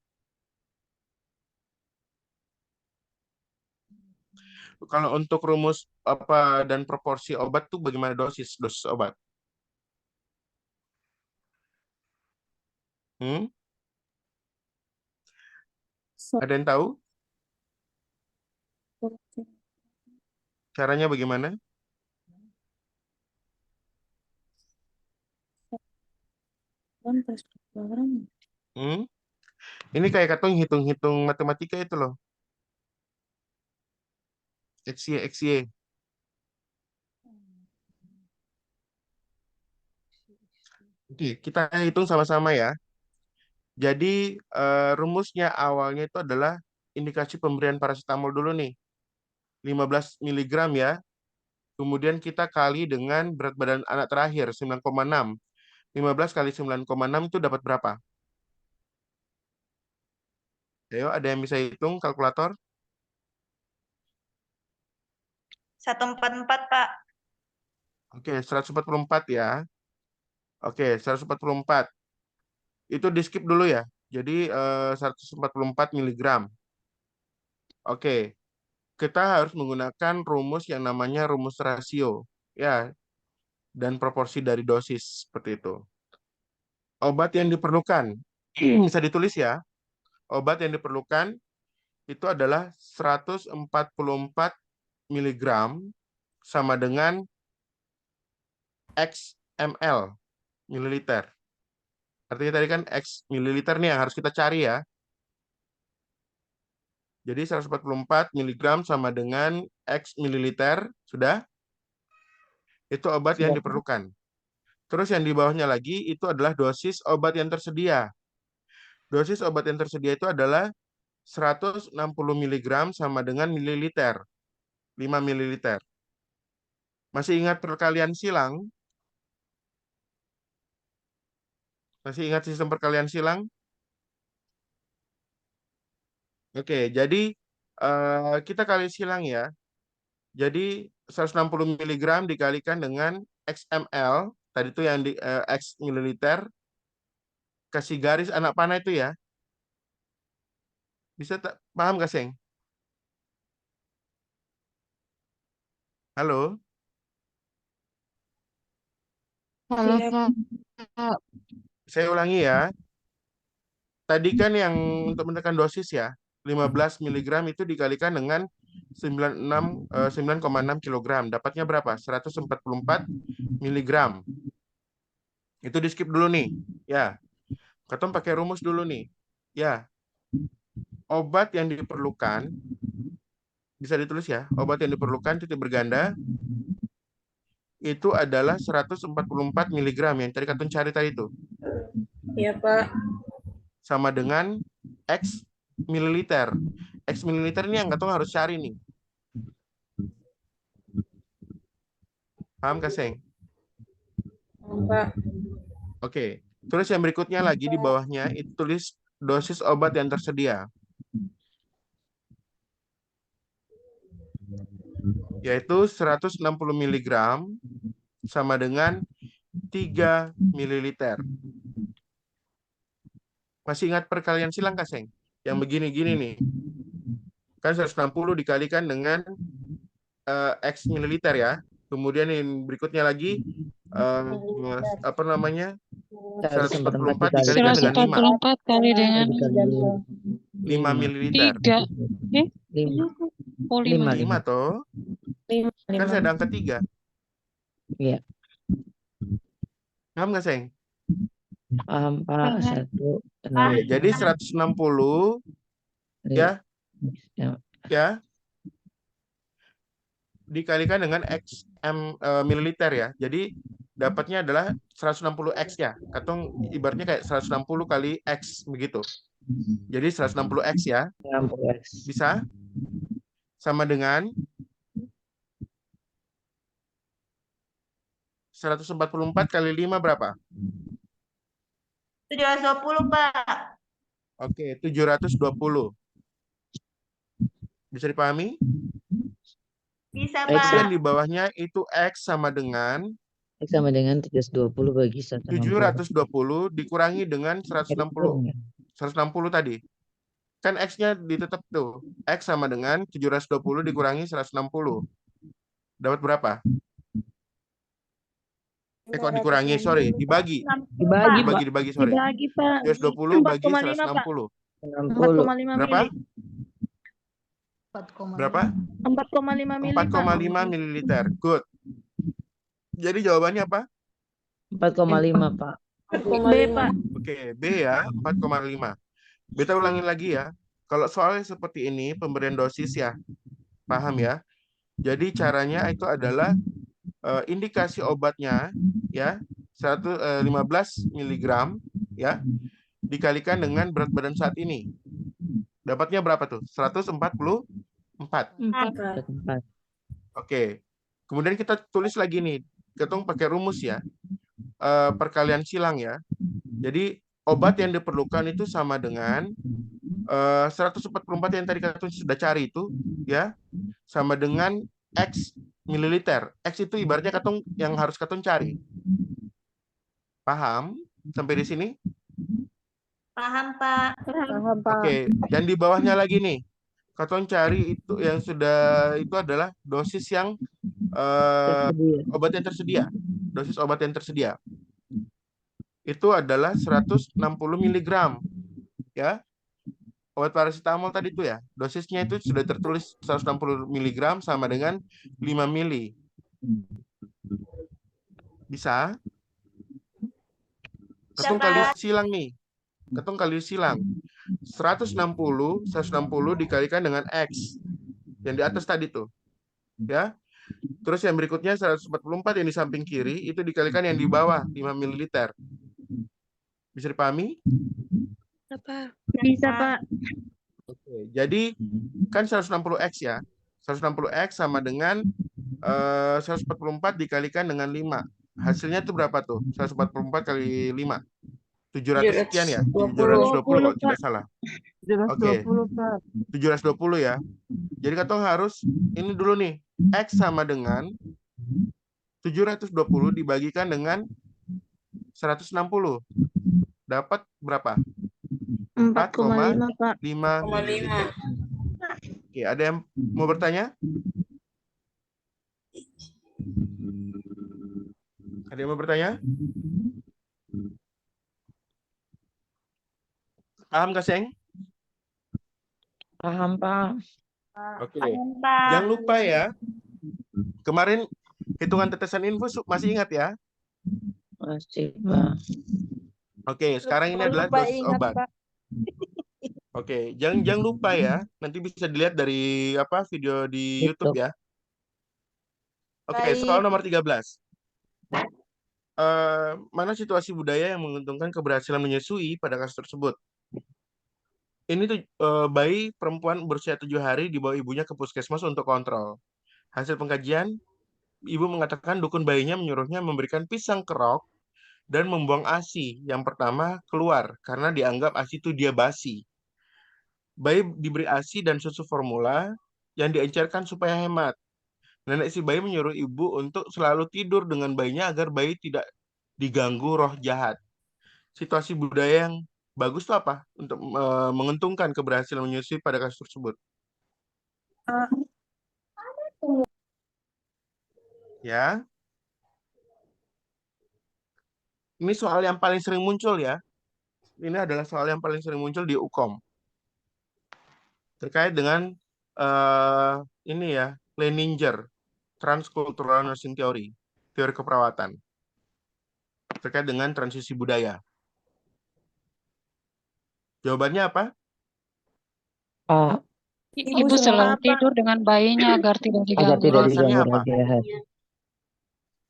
Kalau untuk rumus apa dan proporsi obat tuh bagaimana dosis obat? Hmm? Ada yang tahu caranya bagaimana? Hmm? Ini kayak katong hitung-hitung matematika itu loh. XY, XY. Oke, kita hitung sama-sama ya. Jadi rumusnya awalnya itu adalah indikasi pemberian paracetamol dulu nih. 15 miligram ya. Kemudian kita kali dengan berat badan anak terakhir 9,6. 15 kali 9,6 itu dapat berapa? Ayo, ada yang bisa hitung kalkulator? 144, Pak. Oke, 144 ya. Oke, 144. Itu di skip dulu ya. Jadi 144 miligram. Oke, kita harus menggunakan rumus yang namanya rumus rasio. Ya, dan proporsi dari dosis seperti itu. Obat yang diperlukan, bisa ditulis ya. Obat yang diperlukan itu adalah 144 miligram sama dengan X ml, mililiter. Artinya tadi kan X mililiter nih yang harus kita cari ya. Jadi 144 miligram sama dengan X mililiter, sudah? Itu obat yang diperlukan. Terus yang di bawahnya lagi itu adalah dosis obat yang tersedia. Dosis obat yang tersedia itu adalah 160 miligram sama dengan mililiter. 5 mililiter. Masih ingat perkalian silang? Masih ingat sistem perkalian silang? Oke, jadi kita kali silang ya. Jadi 160 miligram dikalikan dengan X ml, tadi itu yang di X mililiter, kasih garis anak panah itu ya. Bisa paham gak, Seng? Halo? Halo, Pak. Saya ulangi ya. Tadi kan yang untuk menekan dosis ya, 15 miligram itu dikalikan dengan 9,6 kilogram. Dapatnya berapa? 144 miligram. Itu di skip dulu nih. Ya. Katong pakai rumus dulu nih. Ya. Obat yang diperlukan, bisa ditulis ya, obat yang diperlukan titik berganda itu adalah 144 miligram yang tadi katong cari tadi itu. Iya, Pak. Sama dengan X mililiter. X mililiter ini yang katong harus cari nih. Paham gak, Seng? Pak. Oke. Terus yang berikutnya lagi di bawahnya itu tulis dosis obat yang tersedia. Yaitu 160 miligram sama dengan 3 mililiter. Masih ingat perkalian silang kah, Seng? Yang begini-gini nih. Kan 160 dikalikan dengan X mililiter ya. Kemudian yang berikutnya lagi apa namanya? 144 dikalikan dengan 5. 144 kali dengan 5 mililiter. 3. Oh, 5. 5 toh. Kan saya ada angka 3. Iya. Paham nggak, Seng? Paham, Pak. Paham. 1, Oke, jadi 160 ya, ya dikalikan dengan X mililiter ya. Jadi dapatnya adalah 160 X ya. Katong ibaratnya kayak 160 kali X begitu. Jadi 160 X ya. 60X. Bisa? Sama dengan 144 kali 5 berapa? 720, Pak. Oke, 720. Bisa dipahami? Bisa, X Pak. Dan di bawahnya itu X sama dengan X sama dengan 720 bagi 160. 720 dikurangi dengan 160. 160 tadi. Kan X-nya ditetap tuh. X sama dengan 720 dikurangi 160. Dapat berapa? Kok dikurangi, sorry, dibagi. Dibagi, Pak. Dibagi, sorry. Dibagi, Pak. 720 bagi 4,5, Pak. 160. 60. 4,5 Berapa? mili. 4,5. Berapa? 4,5 mili, Pak. 4,5 mililiter. Good. Jadi jawabannya apa? 4,5, Pak. B, Pak. Oke, B ya, 4,5. Beta ulangin lagi ya. Kalau soalnya seperti ini, pemberian dosis ya. Paham ya? Jadi caranya itu adalah indikasi obatnya ya 15 mg ya dikalikan dengan berat badan saat ini. Dapatnya berapa tuh? 144. 4. 4. Oke. Kemudian kita tulis lagi nih. Ketong pakai rumus ya. Perkalian silang ya. Jadi obat yang diperlukan itu sama dengan 144 yang tadi Ketong sudah cari itu ya sama dengan X mililiter. X itu ibaratnya yang harus Ketong cari. Paham sampai di sini? Paham, Pak. Paham, Pak. Oke, dan di bawahnya lagi nih. Ketong cari itu yang sudah itu adalah dosis yang Tersedia. obat yang tersedia. Dosis obat yang tersedia. Itu adalah 160 mg. Ya. Obat paracetamol tadi itu ya. Dosisnya itu sudah tertulis 160 mg sama dengan 5 mili. Bisa? Ketong kali silang nih. Ketong kali silang. 160 dikalikan dengan X. Yang di atas tadi tuh. Ya. Terus yang berikutnya 144 yang di samping kiri itu dikalikan yang di bawah 5 ml. Bisa dipahami? Bisa, Pak. Oke, jadi kan 160X ya. 160X sama dengan 144 dikalikan dengan 5. Hasilnya itu berapa tuh? 144 kali 5. 700 sekian ya? 720 kalau tidak salah. Oke. 720 ya. Jadi Ketong harus ini dulu nih. X sama dengan 720 dibagikan dengan 160. Dapat berapa? 4,5, Pak. 5 ml. Oke, ada yang mau bertanya? Ada yang mau bertanya? Paham gak, Seng? Paham, Pak. Oke. Paham, Pak. Jangan lupa ya. Kemarin hitungan tetesan infus masih ingat ya? Masih, Pak. Oke, sekarang ini adalah dosis obat. Oke, jangan lupa ya. Nanti bisa dilihat dari video di YouTube ya. Oke, soal nomor 13. Mana situasi budaya yang menguntungkan keberhasilan menyusui pada kasus tersebut? Ini tuh bayi perempuan berusia 7 hari dibawa ibunya ke puskesmas untuk kontrol. Hasil pengkajian, ibu mengatakan dukun bayinya menyuruhnya memberikan pisang kerok dan membuang ASI yang pertama keluar karena dianggap ASI itu dia basi. Bayi diberi ASI dan susu formula yang diencerkan supaya hemat. Nenek si bayi menyuruh ibu untuk selalu tidur dengan bayinya agar bayi tidak diganggu roh jahat. Situasi budaya yang bagus itu apa untuk menguntungkan keberhasilan menyusui pada kasus tersebut? Ya. Ini soal yang paling sering muncul ya. Ini adalah soal yang paling sering muncul di UKOM. Terkait dengan ini ya, Leininger, Transcultural Nursing Theory, teori keperawatan. Terkait dengan transisi budaya. Jawabannya apa? Ibu selalu tidur dengan bayinya agar tidak Agar diganggu. tidak Alasannya diganggu apa? roh jahat.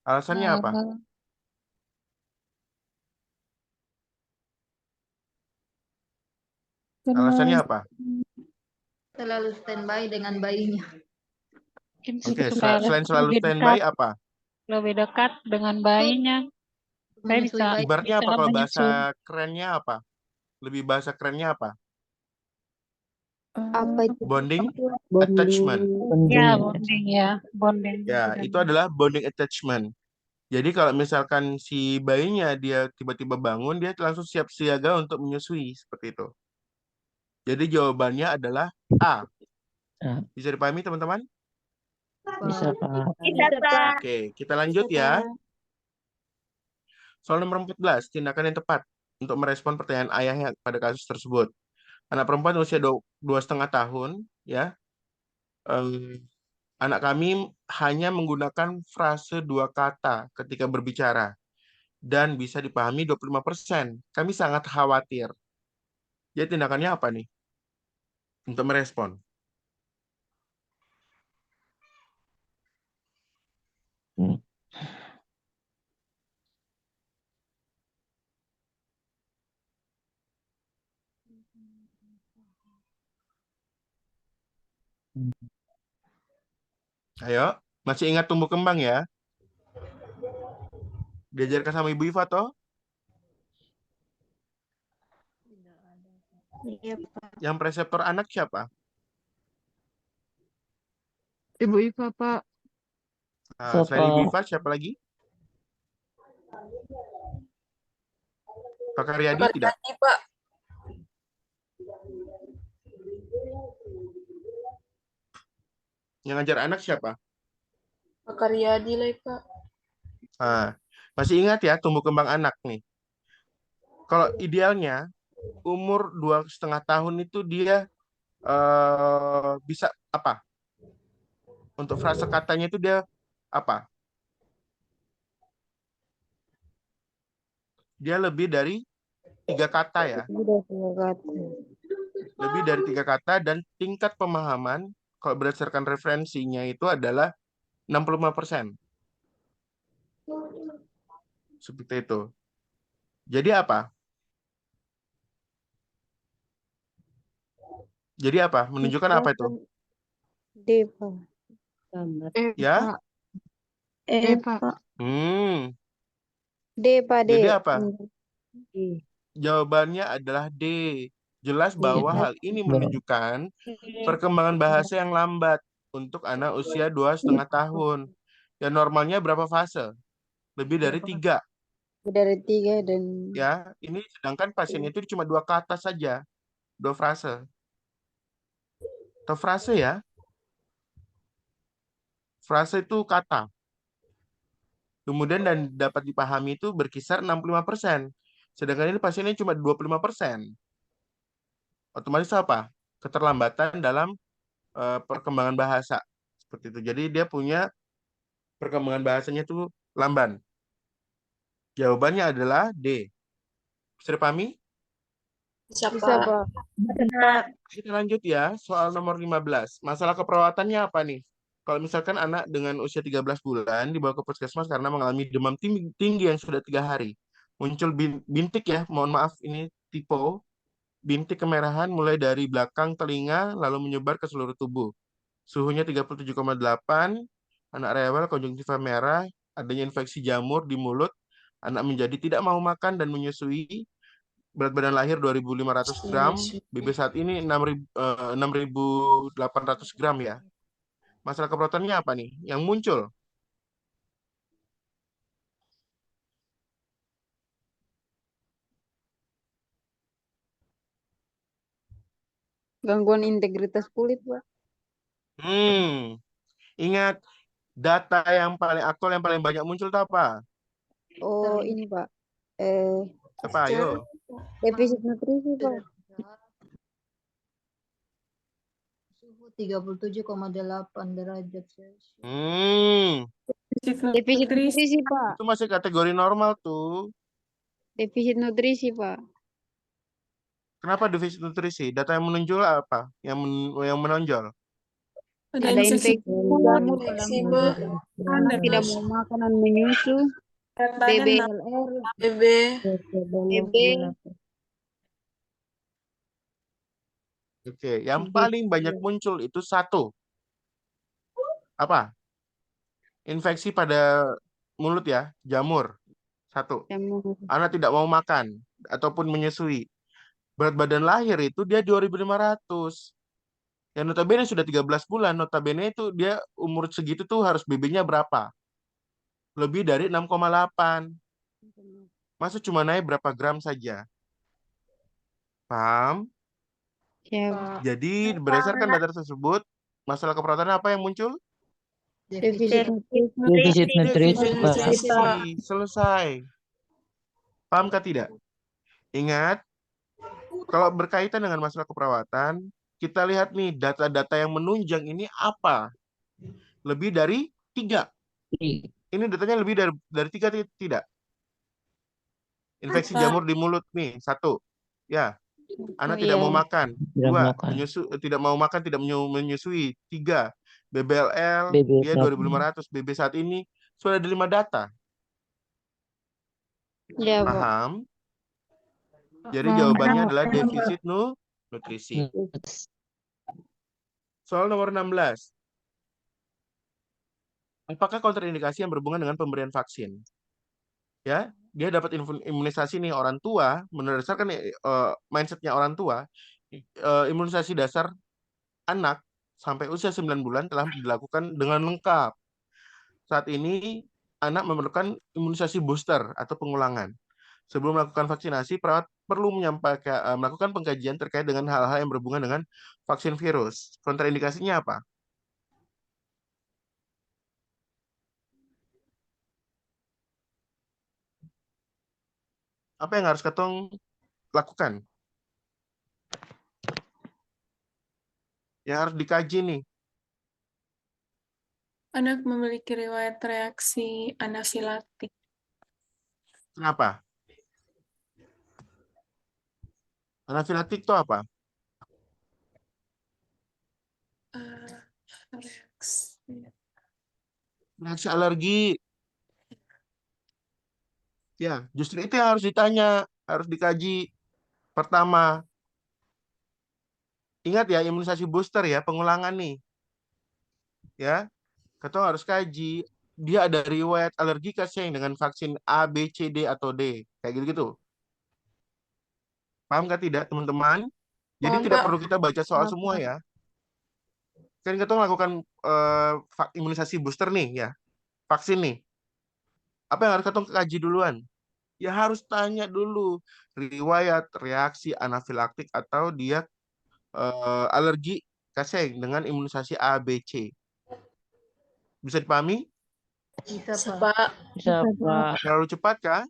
Alasannya apa? Alasannya apa? Selalu standby dengan bayinya. Oke, selain selalu standby apa? Lebih dekat dengan bayinya. Saya Menyusui bisa. bayi. Ibaratnya apa bisa kalau menyusul. bahasa kerennya apa? Lebih bahasa kerennya apa? Apa itu? Bonding Bonding. attachment. Ya, bonding ya. Bonding. Ya, itu adalah bonding attachment. Jadi kalau misalkan si bayinya dia tiba-tiba bangun, dia langsung siap siaga untuk menyusui seperti itu. Jadi jawabannya adalah A. A. Bisa dipahami teman-teman? Bisa, Pak. Bisa, Pak. Oke, kita lanjut ya. Soal nomor 14, tindakan yang tepat untuk merespon pertanyaan ayahnya pada kasus tersebut. Anak perempuan usia 2,5 tahun, ya. Anak kami hanya menggunakan frase 2 kata ketika berbicara dan bisa dipahami 25%. Kami sangat khawatir. Jadi tindakannya apa nih? Untuk merespon. Hmm. Ayo, masih ingat tumbuh kembang ya? Diajarkan sama Ibu Iva toh? Iya, Pak. Yang preseptor anak siapa? Ibu Iva, Pak. Selain Ibu Pak. Iva, siapa lagi? Pak Karyadi Pak tidak? Karyadi, Pak. Yang ngajar anak siapa? Pak Karyadi lah, Pak. Masih ingat ya tumbuh kembang anak nih. Kalau idealnya umur 2,5 tahun itu dia bisa apa? Untuk frase katanya itu dia apa? Dia lebih dari 3 kata ya. Lebih dari 3 kata dan tingkat pemahaman kalau berdasarkan referensinya itu adalah 65%. Seperti itu. Jadi apa? Jadi apa? Menunjukkan apa itu? D, Pak. Ya? Pak. D, Pak, D. Jadi apa? Jawabannya adalah D. Jelas bahwa hal ini menunjukkan perkembangan bahasa yang lambat untuk anak usia 2,5 tahun. Dan normalnya berapa fase? Lebih dari 3. Dari 3 dan Ya, ini sedangkan pasien itu cuma 2 kata saja. 2 frase. Atau frase ya? Frase itu kata. Kemudian dan dapat dipahami itu berkisar 65%. Sedangkan ini pasiennya cuma 25%. Otomatis apa? Keterlambatan dalam perkembangan bahasa. Seperti itu. Jadi dia punya perkembangan bahasanya itu lamban. Jawabannya adalah D. Bisa dipahami? Bisa, bisa, Pak. Pak. Kita lanjut ya. Soal nomor 15. Masalah keperawatannya apa nih? Kalau misalkan anak dengan usia 13 bulan dibawa ke puskesmas karena mengalami demam tinggi yang sudah 3 hari. Muncul bintik ya, mohon maaf ini typo. Bintik kemerahan mulai dari belakang telinga lalu menyebar ke seluruh tubuh. Suhunya 37,8, anak rewel, konjungtiva merah, adanya infeksi jamur di mulut, anak menjadi tidak mau makan dan menyusui, berat badan lahir 2.500 gram, BB saat ini 6.800 gram ya. Masalah keperawatannya apa nih? Yang muncul? Gangguan integritas kulit, Pak. Ingat, data yang paling aktual, yang paling banyak muncul itu apa? Oh, ini, Pak. Apa? Ayo. Defisit nutrisi, Pak. Suhu 37,8 derajat Celcius. Defisit nutrisi, Pak. Itu masih kategori normal tuh. Defisit nutrisi, Pak. Kenapa defisit nutrisi? Data yang menonjol apa? Yang menonjol? Ada infeksi jamur, Infeksi, Pak. anak tidak mau makan dan menyusu, Berat badan BBLR, BB. BB, Oke, yang paling banyak muncul itu 1. Apa? Infeksi pada mulut ya, jamur. 1. jamur. Anak tidak mau makan ataupun menyusui. Berat badan lahir itu dia 2.500. Yang notabene sudah 13 bulan, notabene itu dia umur segitu tuh harus BB-nya berapa? Lebih dari 6,8. Masa cuma naik berapa gram saja? Paham? Siap. Jadi berdasarkan data tersebut, masalah keperawatan apa yang muncul? Defisit nutrisi. Defisit nutrisi, Defisit Pak. nutrisi. Selesai. Paham kah tidak? Ingat, kalau berkaitan dengan masalah keperawatan, kita lihat nih data-data yang menunjang ini apa? Lebih dari 3. Ini datanya lebih dari 3 tidak? Infeksi Pak. jamur di mulut nih, 1. Ya, anak tidak mau Iya. makan. Tidak 2, makan. tidak mau makan, tidak menyusui. 3, BBLL BB dia 2.500. BB saat ini sudah ada 5 data. Iya, Pak. Paham? Jadi jawabannya adalah defisit nutrisi. Soal nomor 16. Apakah kontraindikasi yang berhubungan dengan pemberian vaksin? Ya, dia dapat imunisasi nih orang tua, berdasarkan mindsetnya orang tua, imunisasi dasar anak sampai usia 9 bulan telah dilakukan dengan lengkap. Saat ini anak memerlukan imunisasi booster atau pengulangan. Sebelum melakukan vaksinasi, perawat perlu melakukan pengkajian terkait dengan hal-hal yang berhubungan dengan vaksin virus. Kontraindikasinya apa? Apa yang harus Katong lakukan? Yang harus dikaji nih. Anak memiliki riwayat reaksi anafilaktik. Kenapa? Anafilaktik itu apa? Reaksi. Reaksi alergi. Ya, justru itu yang harus ditanya, harus dikaji. Pertama, ingat ya imunisasi booster ya, pengulangan nih. Ya, Katong harus kaji. Dia ada riwayat alergi kasih dengan vaksin A, B, C, D, atau D. Kayak gitu-gitu. Paham nggak tidak, teman-teman? Jadi Paham, tidak Pak. perlu kita baca soal semua ya. Kan kita lakukan imunisasi booster nih ya, vaksin nih. Apa yang harus kita kaji duluan? Ya harus tanya dulu riwayat reaksi anafilaktik atau dia alergi kasih dengan imunisasi A, B, C. Bisa dipahami? Bisa, Bisa, Pak. Pak. Bisa, Pak. Terlalu cepat kah?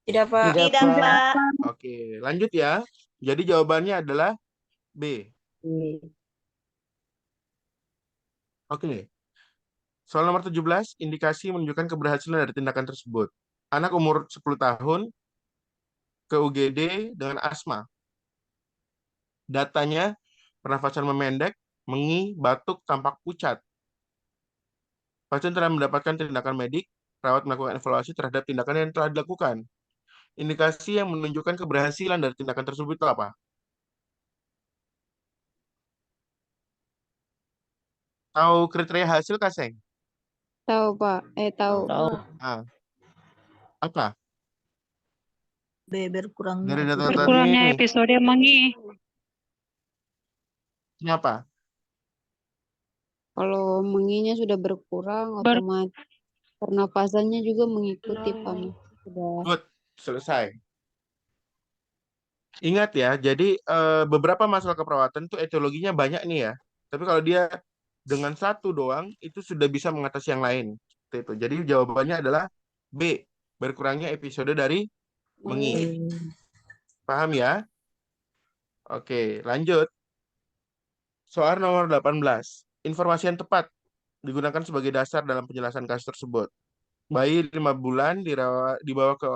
Tidak, Pak. Tidak, Tidak, Pak. Pak. Oke, lanjut ya. Jadi jawabannya adalah B. Oke. Soal nomor 17, indikasi menunjukkan keberhasilan dari tindakan tersebut. Anak umur 10 tahun ke UGD dengan asma. Datanya, pernafasan memendek, mengi, batuk, tampak pucat. Pasien telah mendapatkan tindakan medik, perawat melakukan evaluasi terhadap tindakan yang telah dilakukan. Indikasi yang menunjukkan keberhasilan dari tindakan tersebut itu apa? Tahu kriteria hasil, Kaseng? Tahu, Pak. Tahu. Tahu. Ah, apa? B berkurangnya Dari data-data Berkurangnya ini, episode mengi. kenapa? Kalau menginya sudah berkurang, otomatis pernapasannya juga mengikuti, Pak. Sudah. Good, selesai. Ingat ya, jadi beberapa masalah keperawatan itu etiologinya banyak nih ya. Tapi kalau dia dengan satu doang, itu sudah bisa mengatasi yang lain. Seperti itu. Jadi jawabannya adalah B, berkurangnya episode dari mengi. Paham ya? Oke, lanjut. Soal nomor 18. Informasi yang tepat digunakan sebagai dasar dalam penjelasan kasus tersebut. Bayi 5 bulan dibawa ke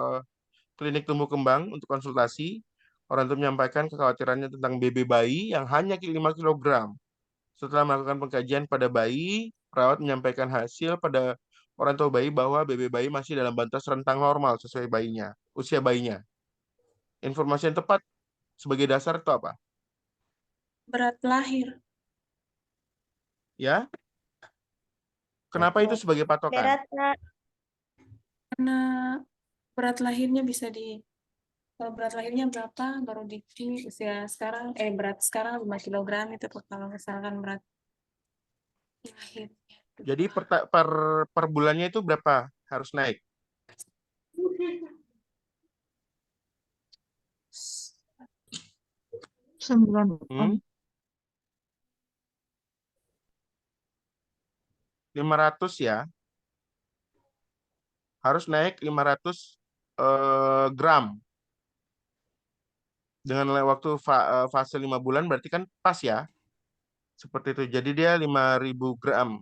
klinik tumbuh kembang untuk konsultasi. Orang tua menyampaikan kekhawatirannya tentang BB bayi yang hanya 5 kg. Setelah melakukan pengkajian pada bayi, perawat menyampaikan hasil pada orang tua bayi bahwa BB bayi masih dalam batas rentang normal sesuai usia bayinya. Informasi yang tepat sebagai dasar itu apa? Berat lahir. Ya? Kenapa itu sebagai patokan? Berat, Pak. Karena berat lahirnya kalau berat lahirnya berapa, baru usia sekarang, berat sekarang 5 kg itu kalau misalkan berat lahirnya. Jadi per bulannya itu berapa harus naik? Hmm? 500 ya. Harus naik 500 gram. Dengan waktu fase 5 bulan berarti kan pas ya. Seperti itu. Jadi dia 5.000 gram.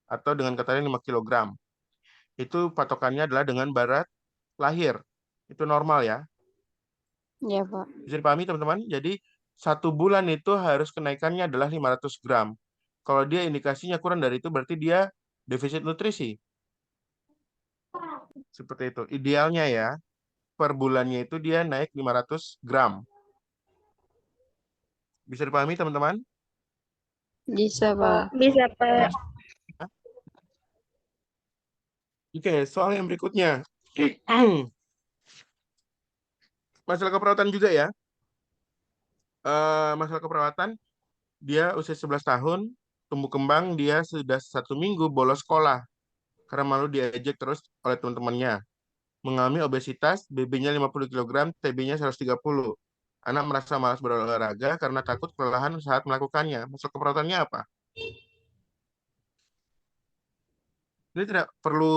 Atau dengan katanya 5 kilogram. Itu patokannya adalah dengan berat lahir. Itu normal ya. Ya, Pak. Bisa dipahami teman-teman? Jadi 1 bulan itu harus kenaikannya adalah 500 gram. Kalau dia indikasinya kurang dari itu berarti dia defisit nutrisi. Seperti itu. Idealnya ya, per bulannya itu dia naik 500 gram. Bisa dipahami teman-teman? Bisa, Pak. Bisa, Pak. Oke, soal yang berikutnya. Masalah keperawatan juga ya. Masalah keperawatan, dia usia 11 tahun, tumbuh kembang, dia sudah 1 minggu bolos sekolah. Karena malu diejek terus oleh teman-temannya. Mengalami obesitas, BB-nya 50 kg, TB-nya 130. Anak merasa malas berolahraga karena takut kelelahan saat melakukannya. Masalah keperawatannya apa? Ini tidak perlu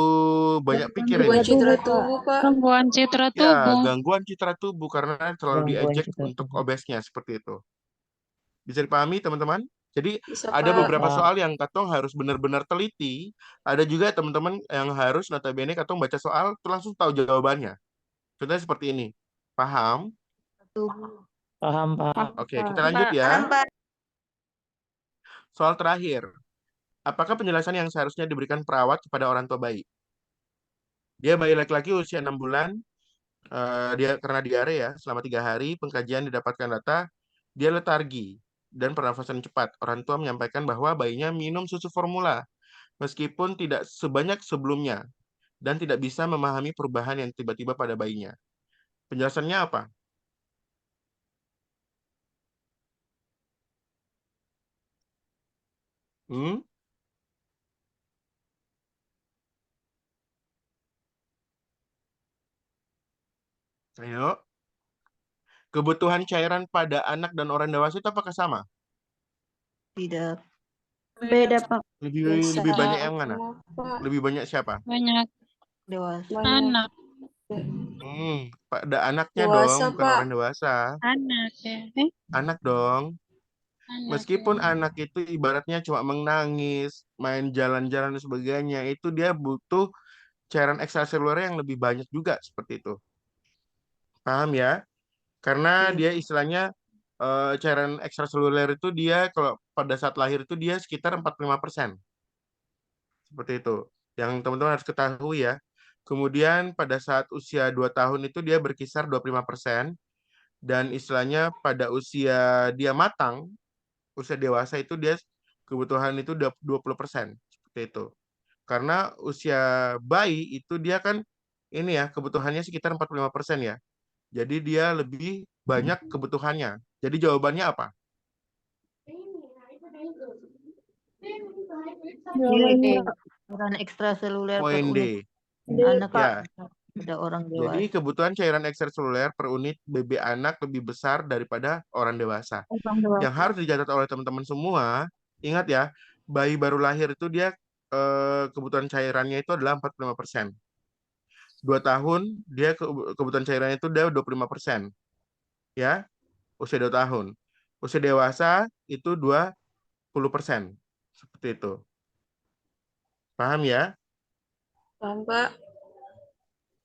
banyak pikir Gangguan ini. citra tubuh, Pak. Gangguan citra Ya, tubuh. gangguan citra tubuh karena selalu Gangguan diejek citra untuk tubuh. obesnya seperti itu. Bisa dipahami teman-teman? Jadi Bisa, ada Pak. beberapa Pak. soal yang Katong harus benar-benar teliti. Ada juga teman-teman yang harus notabene Katong baca soal tuh langsung tahu jawabannya. Contohnya seperti ini. Paham? Tubuh. Paham, Pak. Oke, kita lanjut ya. Paham, Pak. Soal terakhir. Apakah penjelasan yang seharusnya diberikan perawat kepada orang tua bayi? Dia bayi laki-laki usia 6 bulan. Dia karena diare ya, selama 3 hari pengkajian didapatkan data dia letargi dan pernafasan cepat. Orang tua menyampaikan bahwa bayinya minum susu formula meskipun tidak sebanyak sebelumnya dan tidak bisa memahami perubahan yang tiba-tiba pada bayinya. Penjelasannya apa? Hmm? Ayo. Kebutuhan cairan pada anak dan orang dewasa itu apakah sama? Tidak. Beda, Pak. Lebih banyak yang mana? Semua, Pak. Lebih banyak siapa? Banyak Dewasa. anak. Pada anaknya Dewasa, dong, bukan Pak. orang dewasa. Anak ya. Anak dong. Anak Meskipun ya. anak itu ibaratnya cuma menangis, main jalan-jalan dan sebagainya, itu dia butuh cairan ekstraseluler yang lebih banyak juga seperti itu. Paham ya? Karena dia istilahnya cairan ekstraseluler itu dia kalau pada saat lahir itu dia sekitar 45%. Seperti itu. Yang teman-teman harus ketahui ya. Kemudian pada saat usia 2 tahun itu dia berkisar 25%. Dan istilahnya pada usia dia matang, usia dewasa itu dia kebutuhan itu 20%. Seperti itu. Karena usia bayi itu dia kan ini ya kebutuhannya sekitar 45% ya. Jadi dia lebih banyak kebutuhannya. Jadi jawabannya apa? Jawabannya Cairan ekstraseluler per Poin unit D. anak Ya. pada orang Jadi dewasa. kebutuhan cairan ekstraseluler per unit BB anak lebih besar daripada orang dewasa. Yang harus dicatat oleh teman-teman semua, ingat ya, bayi baru lahir itu dia kebutuhan cairannya itu adalah 45%. 2 tahun dia kebutuhan cairannya itu udah 25%. Ya, usia 2 tahun. Usia dewasa itu 20%. Seperti itu. Paham ya? Paham, Pak.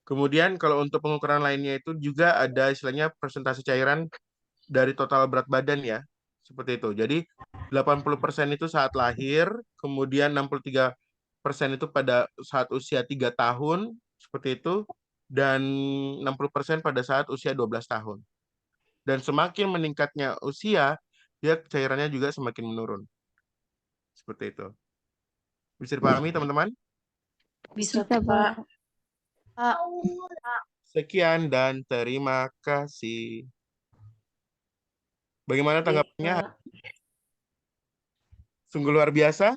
Kemudian kalau untuk pengukuran lainnya itu juga ada istilahnya persentase cairan dari total berat badan ya. Seperti itu. Jadi 80% itu saat lahir, kemudian 63% itu pada saat usia 3 tahun, seperti itu, dan 60% pada saat usia 12 tahun. Dan semakin meningkatnya usia, dia cairannya juga semakin menurun. Seperti itu. Bisa dipahami teman-teman? Bisa, Bisa, Pak. Pak, Sekian dan terima kasih. Bagaimana tanggapannya? Pak. Sungguh luar biasa.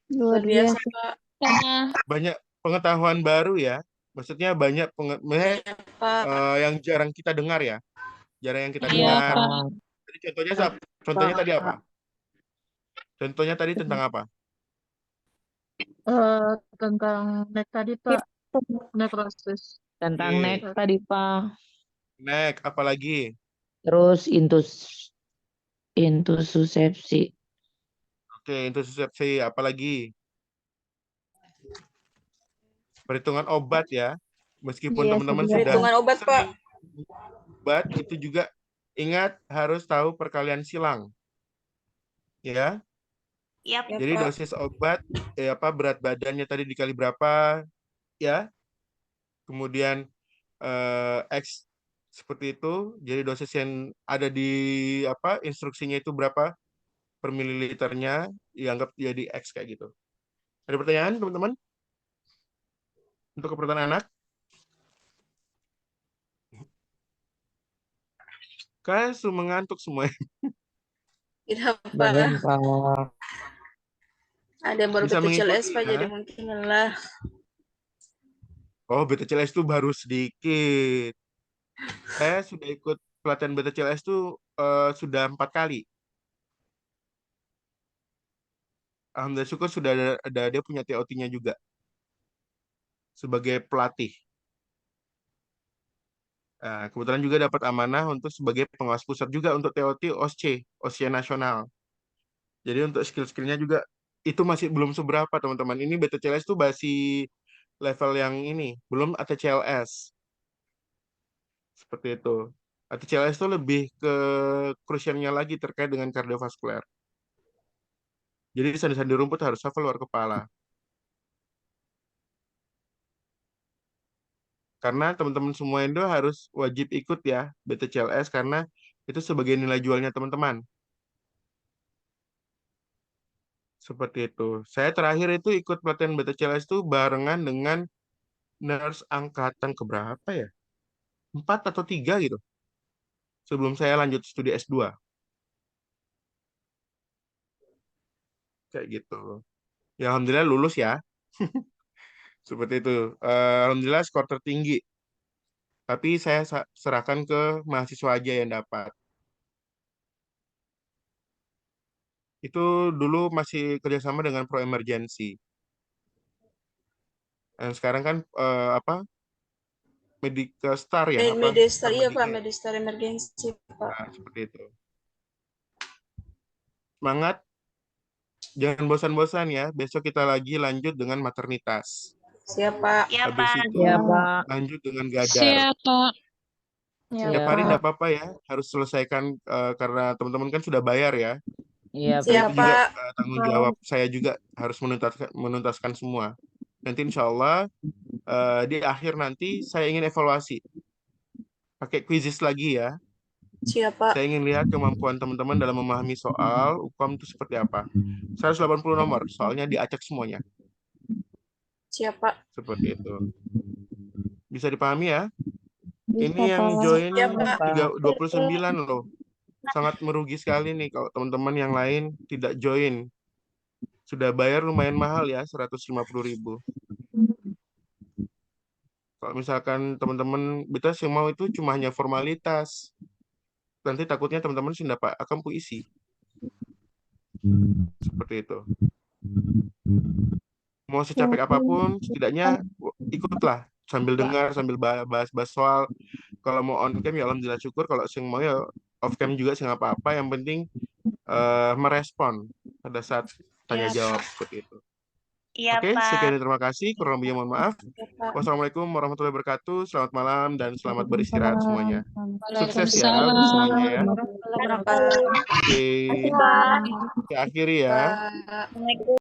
luar Luar biasa, biasa. Pak. Ya. Banyak pengetahuan baru ya. Maksudnya banyak Pak. yang jarang kita dengar ya. Jarang yang kita Iya, dengar. Pak. Jadi Contohnya, contohnya tadi apa? Contohnya tadi tentang apa? Tentang nek tadi Pak, nekrosis. Tentang Oke. nek tadi Pak. Nek, apalagi? Terus intussusepsi. Oke, intussusepsi, apalagi? Perhitungan obat ya. Meskipun Iya, teman-teman iya, sudah Perhitungan obat, Pak. obat, itu juga ingat harus tahu perkalian silang. Ya. Yap. Ya, Jadi Pak. dosis obat, berat badannya tadi dikali berapa, ya. Kemudian X seperti itu. Jadi dosis yang ada di instruksinya itu berapa per mililiternya, dianggap jadi X kayak gitu. Ada pertanyaan teman-teman untuk keperluan anak? Kayak mengantuk semua. Tidak, Belum Pak. Pak. Ada yang baru Bisa BTCLS, mengikuti, Pak, ya. jadi mungkin lelah. Oh, BTCLS itu baru sedikit. Saya sudah ikut pelatihan BTCLS itu sudah 4 kali. Alhamdulillah syukur sudah ada dia punya TOT-nya juga sebagai pelatih. Nah, kebetulan juga dapat amanah untuk sebagai pengawas pusat juga untuk TOT OSCE nasional. Jadi untuk skill-skillnya juga itu masih belum seberapa teman-teman. Ini BTCLS itu masih level yang ini, belum ATCLS. Seperti itu. ATCLS itu lebih ke crucialnya lagi terkait dengan kardiovaskuler. Jadi sandi-sandi rumput harus hafal luar kepala. Karena teman-teman semua Indo harus wajib ikut ya BTCLS karena itu sebagai nilai jualnya teman-teman. Seperti itu. Saya terakhir itu ikut pelatihan BTCLS itu barengan dengan nurse angkatan keberapa ya? 4 atau 3 gitu. Sebelum saya lanjut studi S2. Kayak gitu. Ya alhamdulillah lulus ya. Seperti itu. Alhamdulillah skor tertinggi. Tapi saya serahkan ke mahasiswa aja yang dapat. Itu dulu masih kerjasama dengan Pro Emergency. Dan sekarang kan Medical Star ya? Medistar, iya, Pak. Medicare. Medistar emergency, Pak. Nah, seperti itu. Semangat. Jangan bosan-bosan ya. Besok kita lagi lanjut dengan maternitas. Siap, Pak. Iya, Habis Pak. itu Ya Pak. lanjut dengan gadar. Siap, Pak. Tiap hari tidak apa-apa ya. Harus selesaikan karena teman-teman kan sudah bayar ya. Iya Dan Siap, itu juga Pak. tanggung jawab saya juga harus menuntaskan semua. Nanti insya Allah di akhir nanti saya ingin evaluasi. Pakai quizzes lagi ya. Siap, Pak. Saya ingin lihat kemampuan teman-teman dalam memahami soal UKM itu seperti apa. 180 nomor, soalnya diacak semuanya. Siap, Pak. Seperti itu. Bisa dipahami ya? Bisa, Ini yang Pak. join Siap, Pak. 29 loh. Sangat merugi sekali nih kalau teman-teman yang lain tidak join. Sudah bayar lumayan mahal ya, 150.000. Kalau misalkan teman-teman kita yang mau itu cuma hanya formalitas. Nanti takutnya teman-teman sudah akan puisi. Seperti itu. Mau secapek apapun, setidaknya ikutlah. Sambil dengar, sambil bahas-bahas soal. Kalau mau on cam ya alhamdulillah syukur. Kalau sing mau ya off cam juga sing apa-apa. Yang penting merespon pada saat tanya jawab seperti itu. Iya, Oke, Pak. sekian dan terima kasih. Kurang lebihnya mohon maaf. Wassalamualaikum warahmatullahi wabarakatuh. Selamat malam dan selamat beristirahat semuanya. Sukses ya untuk semuanya ya. Waalaikumsalam. Oke, kita akhiri ya. Pak.